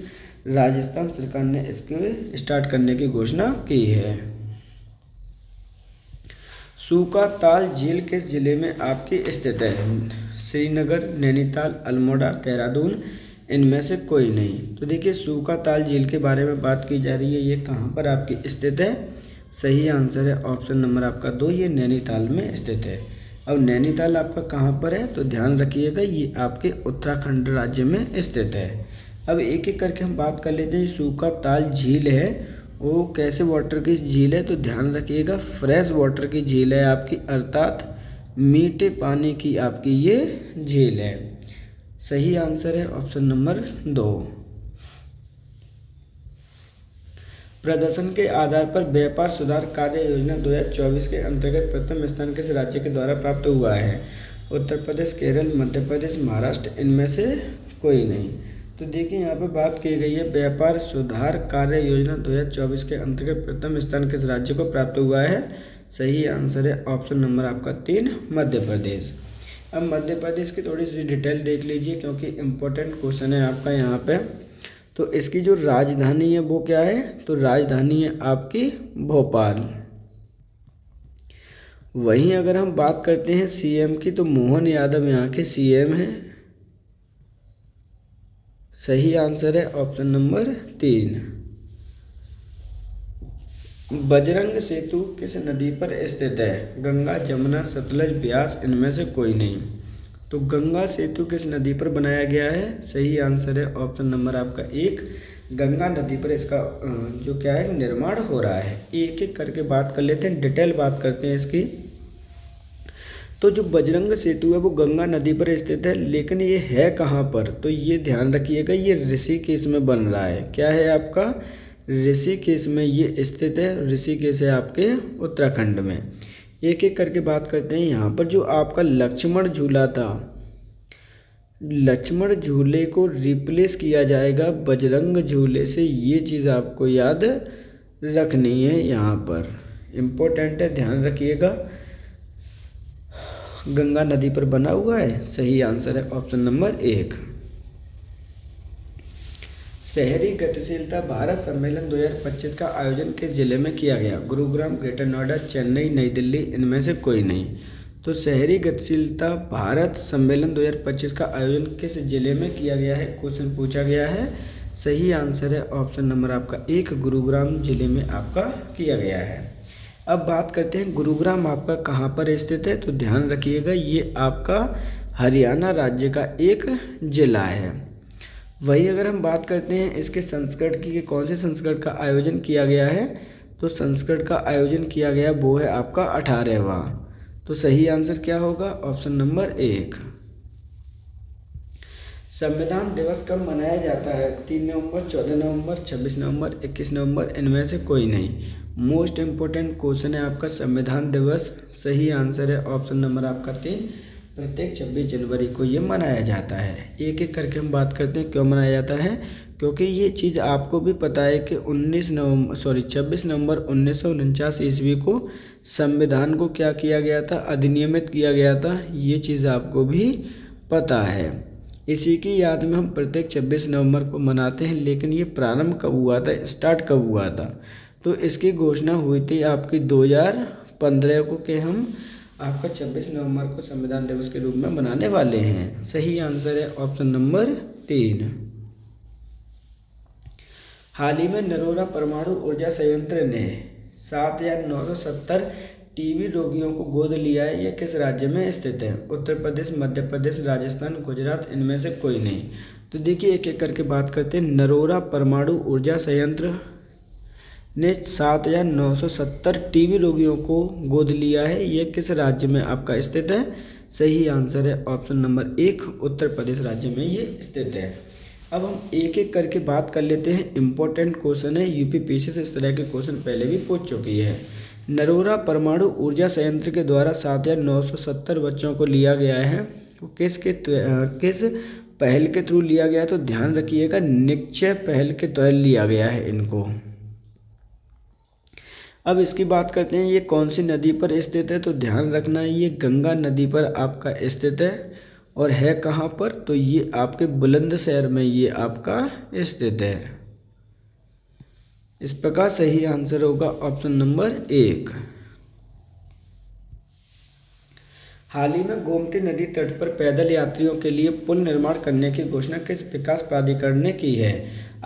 राजस्थान सरकार ने इसके स्टार्ट करने की घोषणा की है। सूखा ताल झील किस जिले में आपकी स्थित है? श्रीनगर, नैनीताल, अल्मोड़ा, देहरादून, इनमें से कोई नहीं। तो देखिए, सूखा ताल झील के बारे में बात की जा रही है, ये कहाँ पर आपकी स्थित है? सही आंसर है ऑप्शन नंबर आपका 2, ये नैनीताल में स्थित है। अब नैनीताल आपका कहाँ पर है? तो ध्यान रखिएगा, ये आपके उत्तराखंड राज्य में स्थित है। अब एक एक करके हम बात कर लेते हैं। सूखा ताल झील है वो कैसे वाटर की झील है? तो ध्यान रखिएगा, फ्रेश वाटर की झील है आपकी, अर्थात मीठे पानी की आपकी ये झील है। सही आंसर है ऑप्शन नंबर 2। प्रदर्शन के आधार पर व्यापार सुधार कार्य योजना 2024 के अंतर्गत प्रथम स्थान किस राज्य के द्वारा प्राप्त हुआ है? उत्तर प्रदेश, केरल, मध्य प्रदेश, महाराष्ट्र, इनमें से कोई नहीं। तो देखिए, यहाँ पे बात की गई है व्यापार सुधार कार्य योजना 2024 के अंतर्गत प्रथम स्थान किस राज्य को प्राप्त हुआ है? सही आंसर है ऑप्शन नंबर आपका 3, मध्य प्रदेश। अब मध्य प्रदेश की थोड़ी सी डिटेल देख लीजिए, क्योंकि इम्पोर्टेंट क्वेश्चन है आपका यहाँ पे। तो इसकी जो राजधानी है वो क्या है? तो राजधानी है आपकी भोपाल। वहीं अगर हम बात करते हैं सीएम की, तो मोहन यादव यहाँ के सीएम हैं। सही आंसर है ऑप्शन नंबर 3। बजरंग सेतु किस नदी पर स्थित है? गंगा, जमुना, सतलज, ब्यास, इनमें से कोई नहीं। तो गंगा सेतु किस नदी पर बनाया गया है? सही आंसर है ऑप्शन नंबर आपका 1, गंगा नदी पर इसका जो क्या है निर्माण हो रहा है। एक एक करके बात कर लेते हैं, डिटेल बात करते हैं इसकी। तो जो बजरंग सेतु है वो गंगा नदी पर स्थित है, लेकिन ये है कहाँ पर? तो ये ध्यान रखिएगा, ये ऋषिकेश में बन रहा है। क्या है आपका? ऋषिकेश में ये स्थित है। ऋषिकेश है आपके उत्तराखंड में। एक एक करके बात करते हैं। यहाँ पर जो आपका लक्ष्मण झूला था, लक्ष्मण झूले को रिप्लेस किया जाएगा बजरंग झूले से। ये चीज़ आपको याद रखनी है, यहाँ पर इम्पोर्टेंट है, ध्यान रखिएगा। गंगा नदी पर बना हुआ है। सही आंसर है ऑप्शन नंबर 1। शहरी गतिशीलता भारत सम्मेलन 2025 का आयोजन किस जिले में किया गया? गुरुग्राम, ग्रेटर नोएडा, चेन्नई, नई दिल्ली, इनमें से कोई नहीं। तो शहरी गतिशीलता भारत सम्मेलन 2025 का आयोजन किस जिले में किया गया है? क्वेश्चन पूछा गया है। सही आंसर है ऑप्शन नंबर आपका 1, गुरुग्राम जिले में आपका किया गया है। अब बात करते हैं गुरुग्राम आपका कहाँ पर स्थित है? तो ध्यान रखिएगा, ये आपका हरियाणा राज्य का एक जिला है। वही अगर हम बात करते हैं इसके संस्करण की, कौन से संस्करण का आयोजन किया गया है? तो संस्करण का आयोजन किया गया वो है आपका 18वां। तो सही आंसर क्या होगा? Option number 1। संविधान दिवस कब मनाया जाता है? 3 नवंबर, 14 नवंबर, 26 नवंबर, 21 नवंबर, इनमें से कोई नहीं। मोस्ट इम्पोर्टेंट क्वेश्चन है आपका संविधान दिवस। सही आंसर है ऑप्शन नंबर आपका 3, प्रत्येक 26 जनवरी को ये मनाया जाता है। एक एक करके हम बात करते हैं क्यों मनाया जाता है। क्योंकि ये चीज़ आपको भी पता है कि 26 नवंबर 1949 ईस्वी को संविधान को क्या किया गया था, अधिनियमित किया गया था। ये चीज़ आपको भी पता है। इसी की याद में हम प्रत्येक 26 नवंबर को मनाते हैं। लेकिन ये प्रारंभ कब हुआ था, स्टार्ट कब हुआ था? तो इसकी घोषणा हुई थी आपकी 2015 को कि हम आपका 26 नवंबर को संविधान दिवस के रूप में मनाने वाले हैं। सही आंसर है ऑप्शन नंबर 3। हाल ही में नरोरा परमाणु ऊर्जा संयंत्र ने 7,970 टीबी रोगियों को गोद लिया है। यह किस राज्य में स्थित है? उत्तर प्रदेश, मध्य प्रदेश, राजस्थान, गुजरात, इनमें से कोई नहीं। तो देखिए एक एक करके बात करते हैं। नरोरा परमाणु ऊर्जा संयंत्र ने 7,970 टीबी रोगियों को गोद लिया है। यह किस राज्य में आपका स्थित है? सही आंसर है ऑप्शन नंबर 1, उत्तर प्रदेश राज्य में ये स्थित है। अब हम एक एक करके बात कर लेते हैं। इम्पोर्टेंट क्वेश्चन है, यूपीपीएससी से इस तरह के क्वेश्चन पहले भी पूछ चुकी है। नरोरा परमाणु ऊर्जा संयंत्र के द्वारा 7,970 बच्चों को लिया गया है। किस पहल के थ्रू लिया गया? तो ध्यान रखिएगा, निश्चय पहल के तहत लिया गया है इनको। अब इसकी बात करते हैं, ये कौन सी नदी पर स्थित है? तो ध्यान रखना है, ये गंगा नदी पर आपका स्थित है। और है कहाँ पर? तो ये आपके बुलंदशहर में ये आपका स्थित है। इस प्रकार सही आंसर होगा ऑप्शन नंबर 1। हाल ही में गोमती नदी तट पर पैदल यात्रियों के लिए पुल निर्माण करने की घोषणा किस विकास प्राधिकरण ने की है?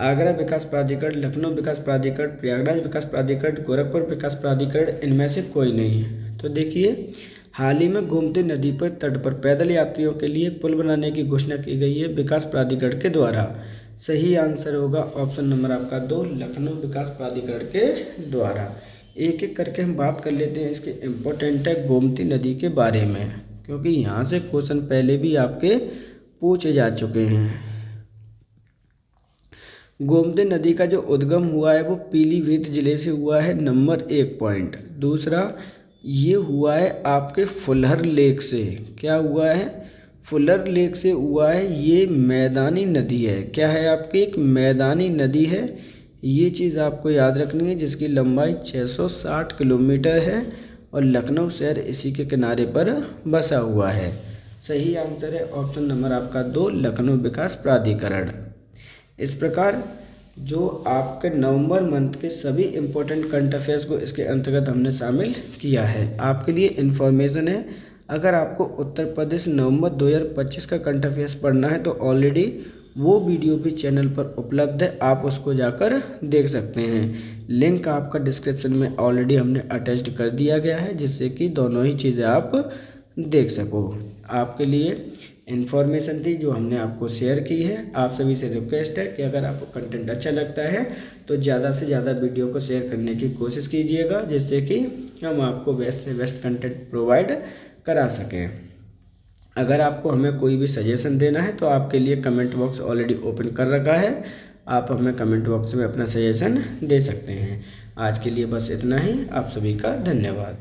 आगरा विकास प्राधिकरण, लखनऊ विकास प्राधिकरण, प्रयागराज विकास प्राधिकरण, गोरखपुर विकास प्राधिकरण, इनमें से कोई नहीं है। तो देखिए हाल ही में गोमती नदी पर तट पर पैदल यात्रियों के लिए पुल बनाने की घोषणा की गई है विकास प्राधिकरण के द्वारा। सही आंसर होगा ऑप्शन नंबर आपका 2, लखनऊ विकास प्राधिकरण के द्वारा। एक एक करके हम बात कर लेते हैं। इसके इम्पोर्टेंट है गोमती नदी के बारे में, क्योंकि यहाँ से क्वेश्चन पहले भी आपके पूछे जा चुके हैं। गोमती नदी का जो उद्गम हुआ है वो पीलीभीत जिले से हुआ है, नंबर 1 पॉइंट। दूसरा ये हुआ है आपके फुलहर लेक से। क्या हुआ है? फुलर लेक से हुआ है। ये मैदानी नदी है। क्या है आपकी? एक मैदानी नदी है। ये चीज़ आपको याद रखनी है, जिसकी लंबाई 660 किलोमीटर है और लखनऊ शहर इसी के किनारे पर बसा हुआ है। सही आंसर है ऑप्शन नंबर आपका 2, लखनऊ विकास प्राधिकरण। इस प्रकार जो आपके नवंबर मंथ के सभी इम्पोर्टेंट करंट अफेयर्स को इसके अंतर्गत हमने शामिल किया है। आपके लिए इन्फॉर्मेशन है, अगर आपको उत्तर प्रदेश नवंबर 2025 का करंट अफेयर्स पढ़ना है तो ऑलरेडी वो वीडियो भी चैनल पर उपलब्ध है, आप उसको जाकर देख सकते हैं। लिंक आपका डिस्क्रिप्शन में ऑलरेडी हमने अटैच्ड कर दिया गया है, जिससे कि दोनों ही चीज़ें आप देख सको। आपके लिए इन्फॉर्मेशन थी जो हमने आपको शेयर की है। आप सभी से रिक्वेस्ट है कि अगर आपको कंटेंट अच्छा लगता है तो ज़्यादा से ज़्यादा वीडियो को शेयर करने की कोशिश कीजिएगा, जिससे कि हम आपको बेस्ट से बेस्ट कंटेंट प्रोवाइड करा सकें। अगर आपको हमें कोई भी सजेशन देना है तो आपके लिए कमेंट बॉक्स ऑलरेडी ओपन कर रखा है, आप हमें कमेंट बॉक्स में अपना सजेशन दे सकते हैं। आज के लिए बस इतना ही। आप सभी का धन्यवाद।